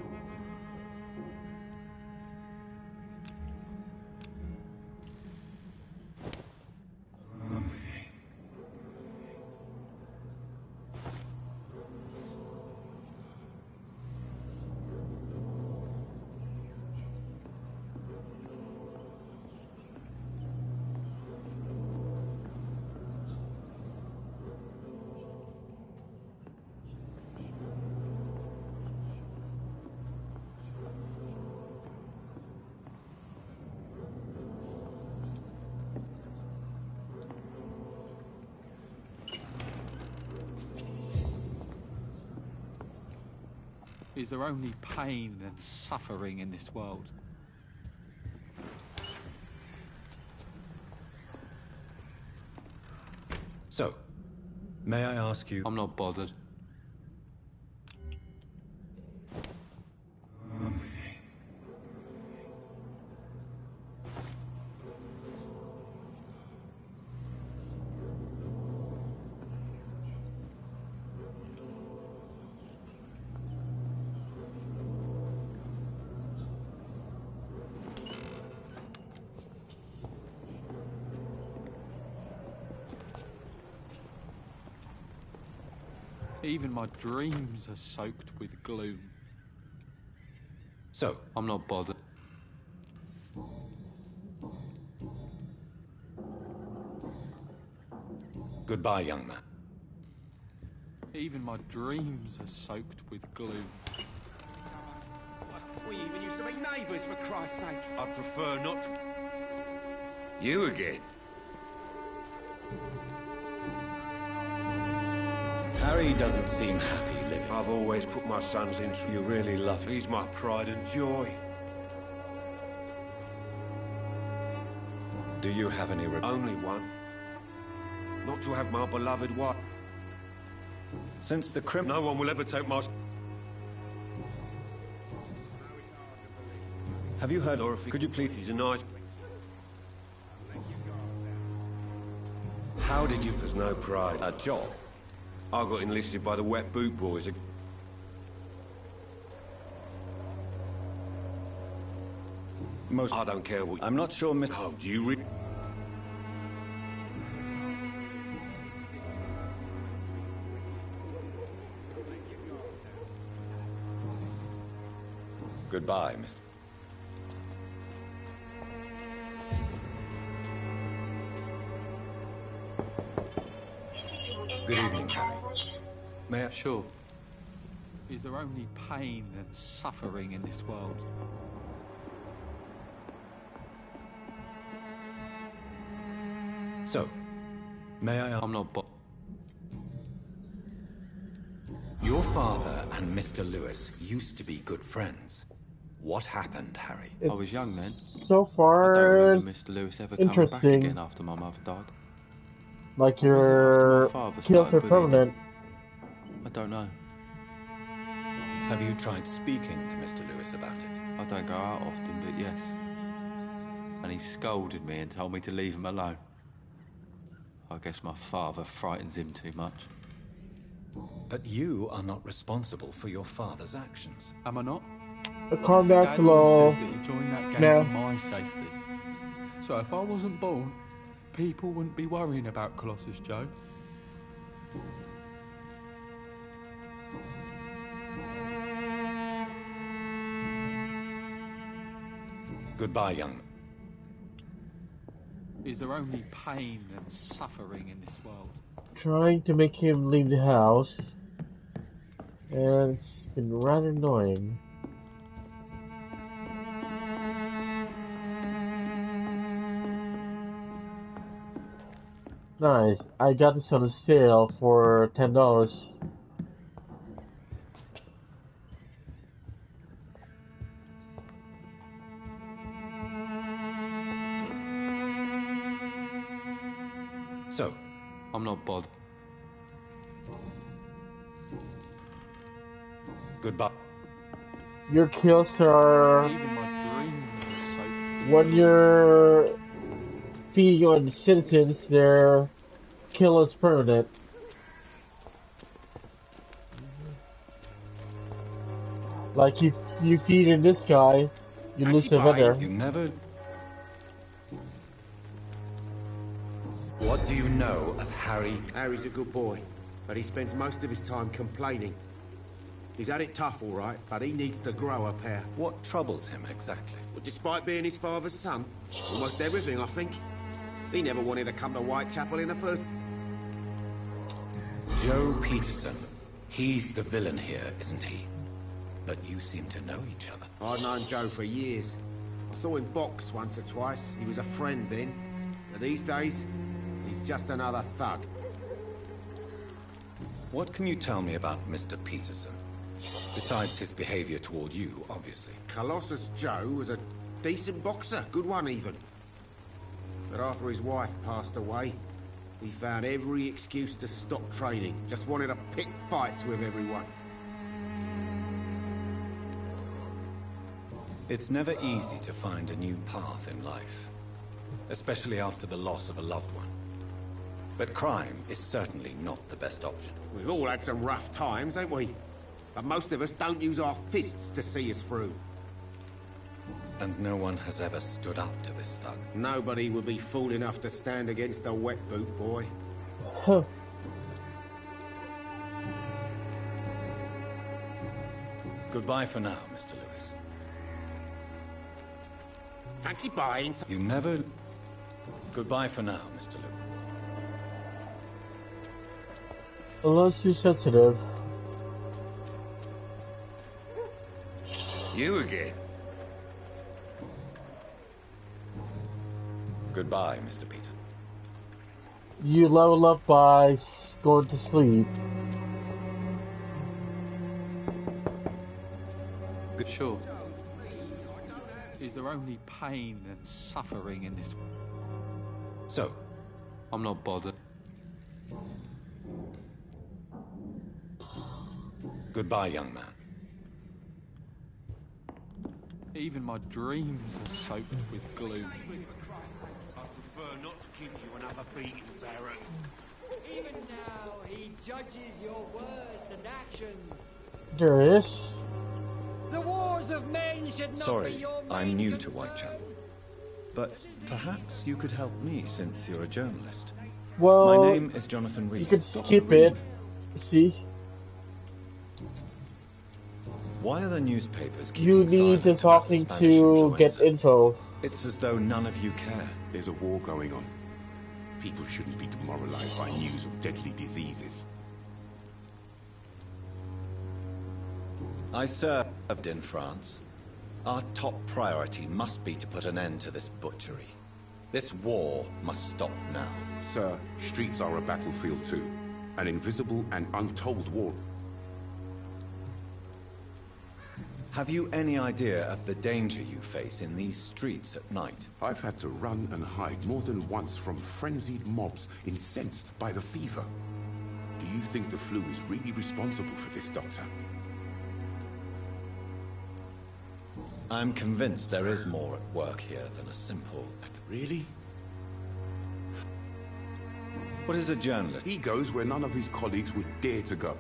Is there only pain and suffering in this world? So, may I ask you... I'm not bothered. Even my dreams are soaked with gloom. So, I'm not bothered. Goodbye, young man. Even my dreams are soaked with gloom. We even used to be neighbours, for Christ's sake. I'd prefer not to... You again? Harry doesn't seem happy living. I've always put my son's interest... You really love him. He's my pride and joy. Do you have any... Only one. Not to have my beloved wife. Since the No one will ever take my... Have you heard... Could you please... He's a nice... How did you... There's no pride. A job? I got enlisted by the Wet Boot Boys. I don't care what... I'm not sure, Mr... Oh, do you read... Goodbye, Mr... Good evening, Harry. May I... Sure. Is there only pain and suffering in this world? So, may I... I'm not Your father and Mr. Lewis used to be good friends. What happened, Harry? I was young then. So far, I don't remember Mr. Lewis ever coming back interesting. again after my mother died. Like your kills are permanent. I don't know. Have you tried speaking to Mr. Lewis about it? I don't go out often, but yes. And he scolded me and told me to leave him alone. I guess my father frightens him too much. But you are not responsible for your father's actions. Am I not? Calm down, Dad slow. always says that he joined that gang Yeah. for my safety. So if I wasn't born, people wouldn't be worrying about Colossus Joe. Goodbye, young... Is there only pain and suffering in this world? Trying to make him leave the house. And it's been rather annoying. Nice. I got this on a sale for $10. So, I'm not bothered. Goodbye. your kills are Even my dreams are soaked. when you're feeding on citizens, their kill is permanent. Like you feed in this guy, you lose the vendor. You never... What do you know of Harry? Harry's a good boy, but he spends most of his time complaining. He's had it tough, all right, but he needs to grow a pair. What troubles him exactly? Well, despite being his father's son, almost everything, I think. He never wanted to come to Whitechapel in the first... Joe Peterson. He's the villain here, isn't he? But you seem to know each other. I've known Joe for years. I saw him box once or twice. He was a friend then. But these days, he's just another thug. What can you tell me about Mr. Peterson? Besides his behavior toward you, obviously. Colossus Joe was a decent boxer, good one even. But after his wife passed away, he found every excuse to stop training. Just wanted to pick fights with everyone. It's never easy to find a new path in life, especially after the loss of a loved one. But crime is certainly not the best option. We've all had some rough times, ain't we? But most of us don't use our fists to see us through. And no one has ever stood up to this thug. Nobody would be fool enough to stand against a wet boot boy. Huh. Goodbye for now, Mr. Lewis. Fancy buying some... You never... Goodbye for now, Mr. Lewis. Unless you're sensitive. You again. Goodbye, Mr. Peterson. You level up by going to sleep. Good, sure. Is there only pain and suffering in this? So, I'm not bothered. Goodbye, young man. Even my dreams are soaked with gloom. I prefer not to give you another beating, Baron. Even now, he judges your words and actions. There is. The wars of men should not be Sorry, your main I'm new to concern. Whitechapel. But perhaps you could help me since you're a journalist. Well, my name is Jonathan Reed. You could skip it. See? Why are the newspapers keeping You need to talking to get info. It's as though none of you care. There's a war going on. People shouldn't be demoralized by news of deadly diseases. I served in France. Our top priority must be to put an end to this butchery. This war must stop now. Sir, streets are a battlefield too. An invisible and untold war. Have you any idea of the danger you face in these streets at night? I've had to run and hide more than once from frenzied mobs incensed by the fever. Do you think the flu is really responsible for this, Doctor? I'm convinced there is more at work here than a simple... Really? What is a journalist? He goes where none of his colleagues would dare to go.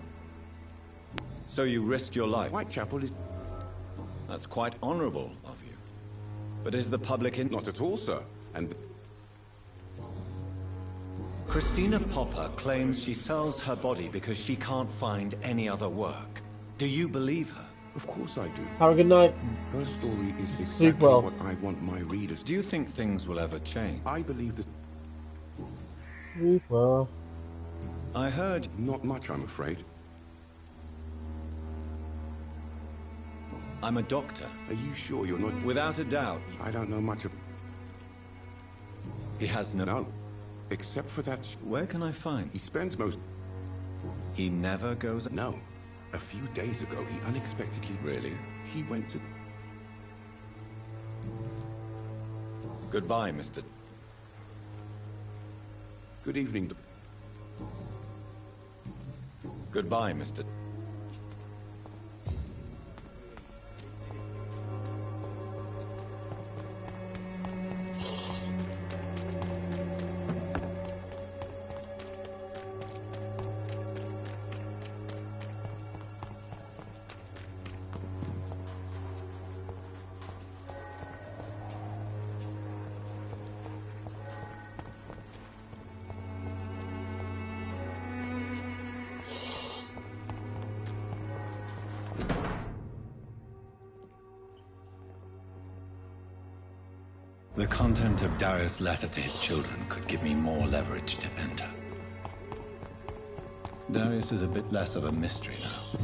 So you risk your life? Whitechapel is... That's quite honorable of you. But is the public in... Not at all, sir. And... Christina Popper claims she sells her body because she can't find any other work. Do you believe her? Of course I do. Have a good night. Her story is Sleep exactly well. what I want my readers to... Do you think things will ever change? I believe that... Sleep well. I heard... Not much, I'm afraid. I'm a doctor. Are you sure you're not... Without a doubt. I don't know much of... He has no... No. Except for that... Where can I find... He spends most... He never goes... No. A few days ago, he unexpectedly... Really? He went to... Goodbye, Mr. Good evening. Goodbye, Mr. The content of Darius' letter to his children could give me more leverage to enter. Darius is a bit less of a mystery now.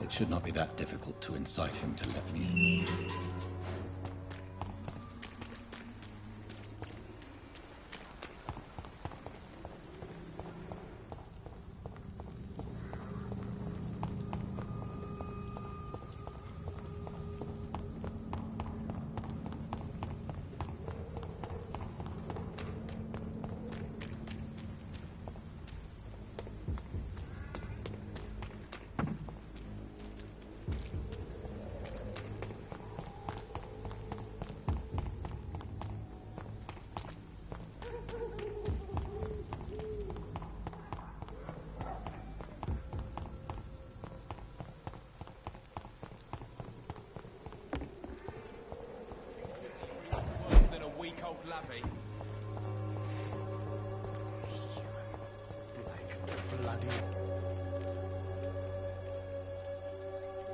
It should not be that difficult to incite him to let me in.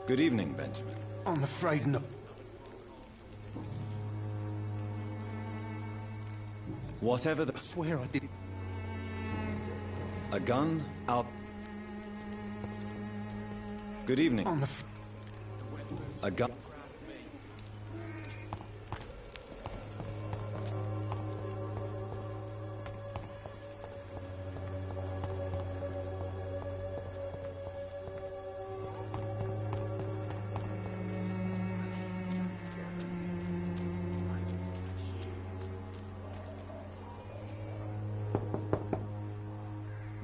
Good evening, Benjamin. I'm afraid no. Whatever the... I swear I didn't. A gun out... Good evening. A gun...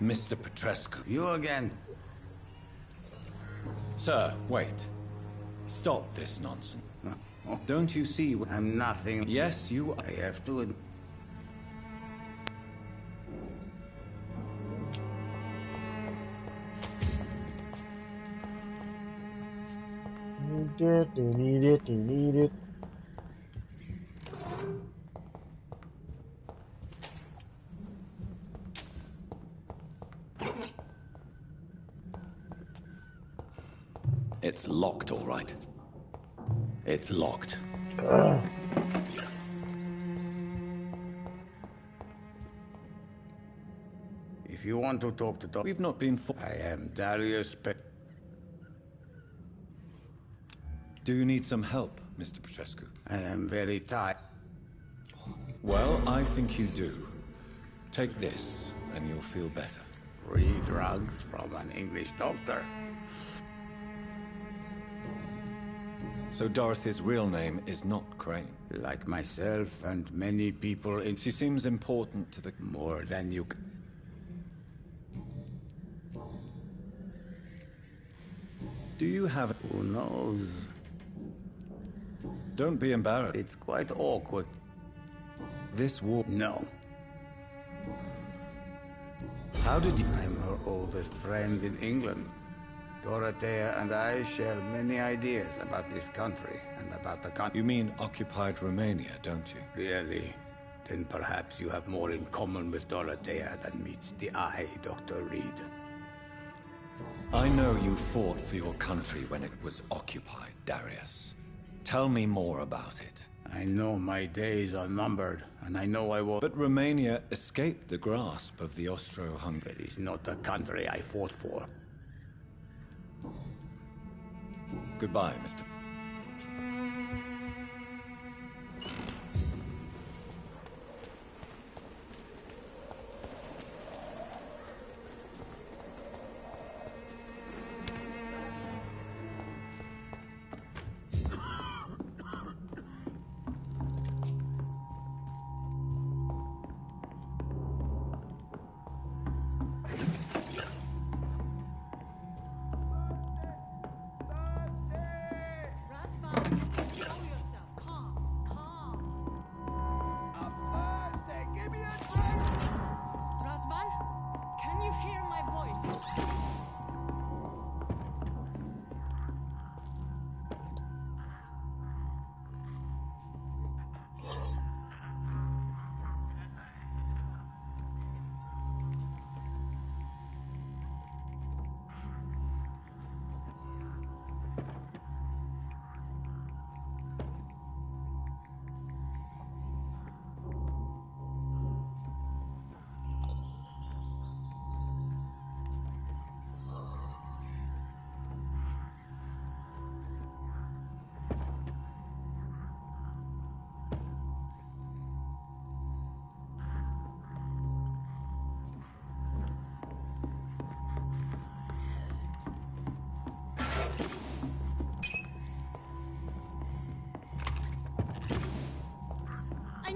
Mr. Petrescu. You again. Sir, wait. Stop this nonsense. Don't you see what... I'm nothing. Yes, you are. I have to... Need it. It's locked, all right. It's locked. If you want to talk to... We've not been... I am Darius Do you need some help, Mr. Petrescu? I am very tired. Well, I think you do. Take this, and you'll feel better. Free drugs from an English doctor. So Dorothy's real name is not Crane? Like myself and many people in... She seems important to the... More than you... Do you have... Who knows? Don't be embarrassed. It's quite awkward. This war... No. How did you... I'm her oldest friend in England. Dorothea and I share many ideas about this country and about the country. You mean occupied Romania, don't you? Really? Then perhaps you have more in common with Dorothea than meets the eye, Dr. Reed. I know you fought for your country when it was occupied, Darius. Tell me more about it. I know my days are numbered, and I know I will... But Romania escaped the grasp of the Austro-Hungary. It is not the country I fought for. Goodbye, Mr.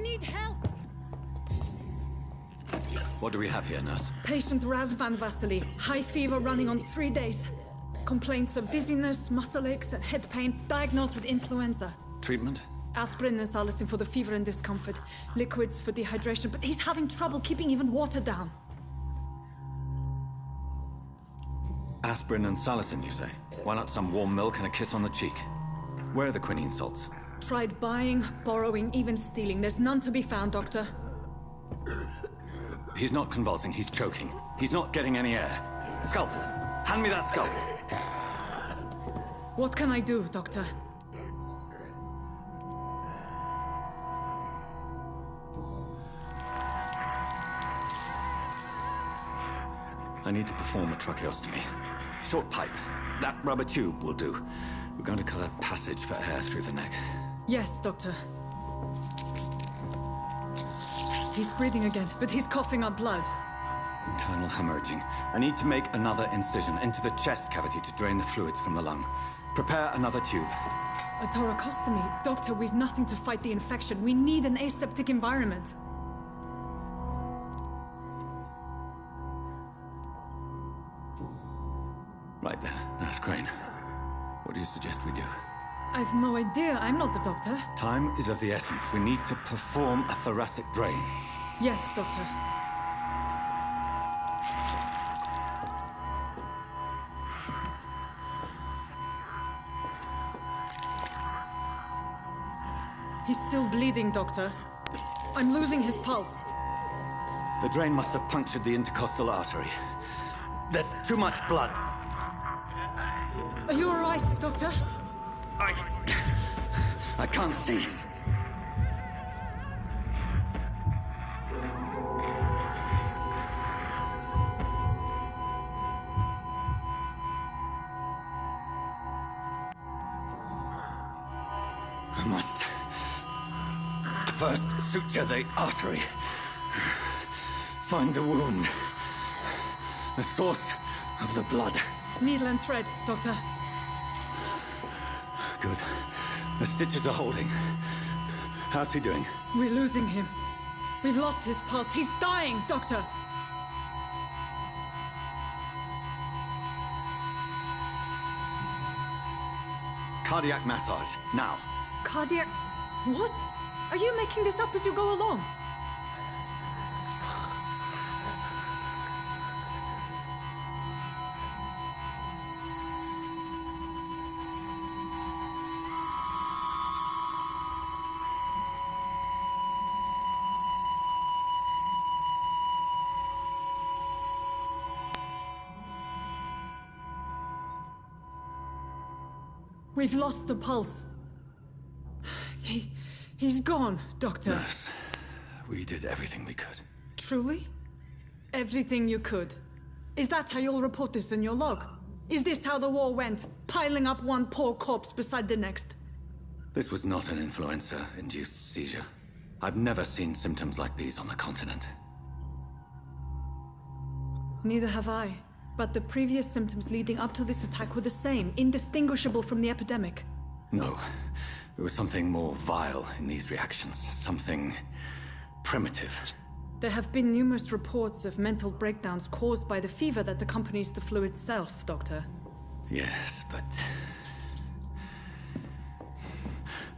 need help! What do we have here, nurse? Patient Razvan Vasily. High fever running on 3 days. Complaints of dizziness, muscle aches, and head pain. Diagnosed with influenza. Treatment? Aspirin and salicin for the fever and discomfort. Liquids for dehydration, but he's having trouble keeping even water down. Aspirin and salicin, you say? Why not some warm milk and a kiss on the cheek? Where are the quinine salts? Tried buying, borrowing, even stealing. There's none to be found, Doctor. He's not convulsing, he's choking. He's not getting any air. Scalpel! Hand me that scalpel! What can I do, Doctor? I need to perform a tracheostomy. Short pipe. That rubber tube will do. We're going to cut a passage for air through the neck. Yes, Doctor. He's breathing again, but he's coughing up blood. Internal hemorrhaging. I need to make another incision into the chest cavity to drain the fluids from the lung. Prepare another tube. A thoracostomy? Doctor, we've nothing to fight the infection. We need an aseptic environment. Right then, Nurse Crane. What do you suggest we do? I've no idea. I'm not the doctor. Time is of the essence. We need to perform a thoracic drain. Yes, Doctor. He's still bleeding, Doctor. I'm losing his pulse. The drain must have punctured the intercostal artery. There's too much blood. Are you all right, Doctor? I can't see. I must first suture the artery. Find the wound. The source of the blood. Needle and thread, Doctor. Good. The stitches are holding. How's he doing? We're losing him. We've lost his pulse. He's dying, Doctor. Cardiac massage, now. Cardiac... What? Are you making this up as you go along? We've lost the pulse. He's gone, Doctor. Nurse, we did everything we could. Truly? Everything you could? Is that how you'll report this in your log? Is this how the war went? Piling up one poor corpse beside the next? This was not an influenza-induced seizure. I've never seen symptoms like these on the continent. Neither have I. But the previous symptoms leading up to this attack were the same, indistinguishable from the epidemic. No. There was something more vile in these reactions. Something primitive. There have been numerous reports of mental breakdowns caused by the fever that accompanies the flu itself, Doctor. Yes, but...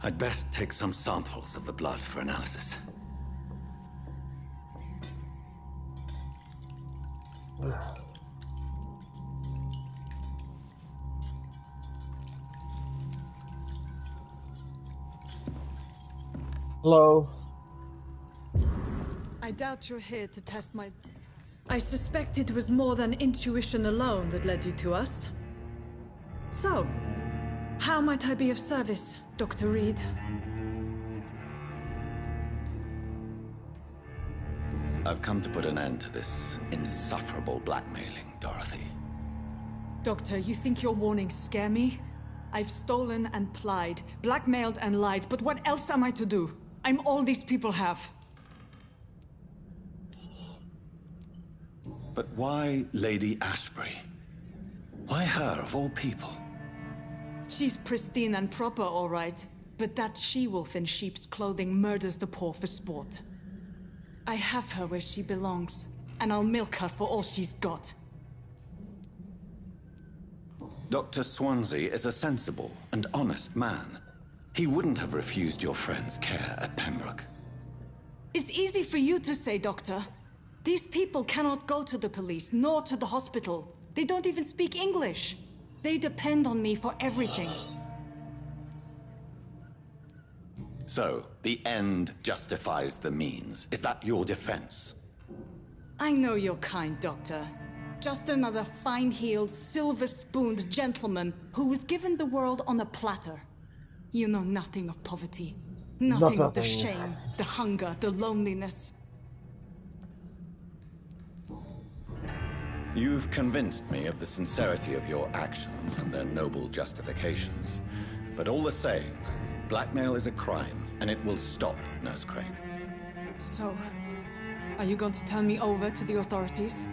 I'd best take some samples of the blood for analysis. Hello. I doubt you're here to test my... I suspect it was more than intuition alone that led you to us. So, how might I be of service, Dr. Reed? I've come to put an end to this insufferable blackmailing, Dorothy. Doctor, you think your warnings scare me? I've stolen and plied, blackmailed and lied, but what else am I to do? I'm all these people have. But why Lady Ashbury? Why her, of all people? She's pristine and proper, all right. but that she-wolf in sheep's clothing murders the poor for sport. I have her where she belongs, and I'll milk her for all she's got. Dr. Swansea is a sensible and honest man. He wouldn't have refused your friend's care at Pembroke. It's easy for you to say, Doctor. These people cannot go to the police, nor to the hospital. They don't even speak English. They depend on me for everything. So, the end justifies the means. Is that your defense? I know you're kind, Doctor. Just another fine-heeled, silver-spooned gentleman who was given the world on a platter. You know nothing of poverty. Nothing of the shame, the hunger, the loneliness. You've convinced me of the sincerity of your actions and their noble justifications. But all the same, blackmail is a crime, and it will stop, Nurse Crane. So, are you going to turn me over to the authorities?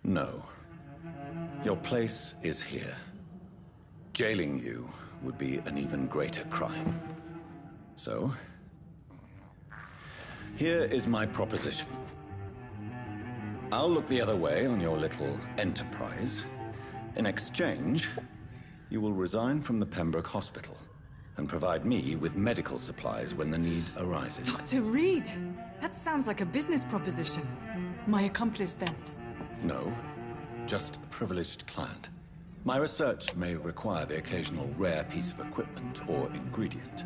No. Your place is here. Jailing you would be an even greater crime. So, here is my proposition. I'll look the other way on your little enterprise. In exchange, you will resign from the Pembroke Hospital and provide me with medical supplies when the need arises. Dr. Reed! That sounds like a business proposition. My accomplice, then? No, just a privileged client. My research may require the occasional rare piece of equipment or ingredient.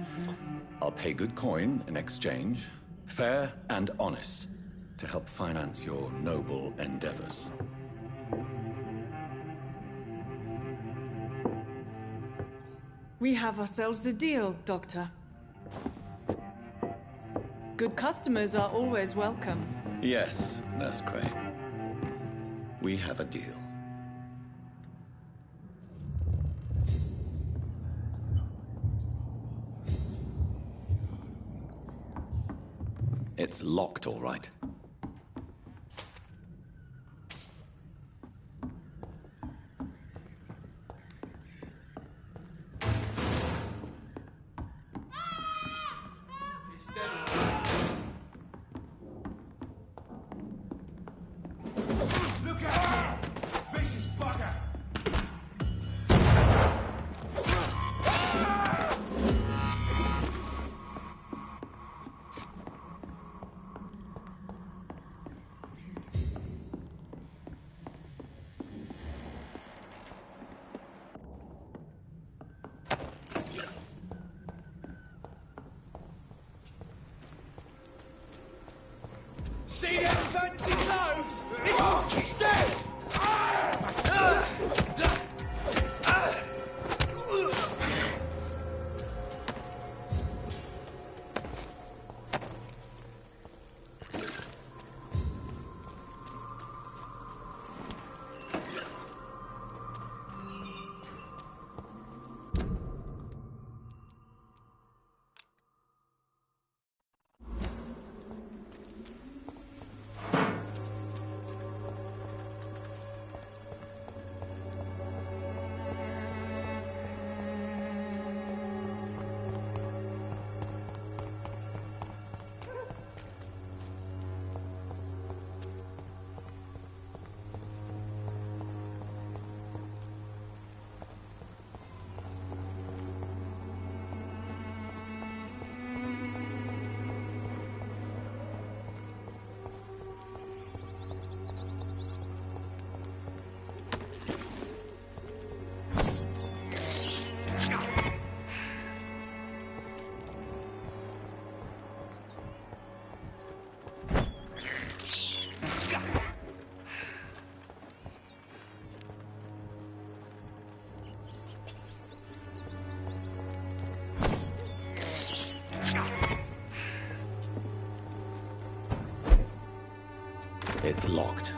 I'll pay good coin in exchange, fair and honest, to help finance your noble endeavors. We have ourselves a deal, Doctor. Good customers are always welcome. Yes, Nurse Crane. We have a deal. It's locked, all right. Look out! Vicious bugger! See them fancy clothes? He's dead! It's locked.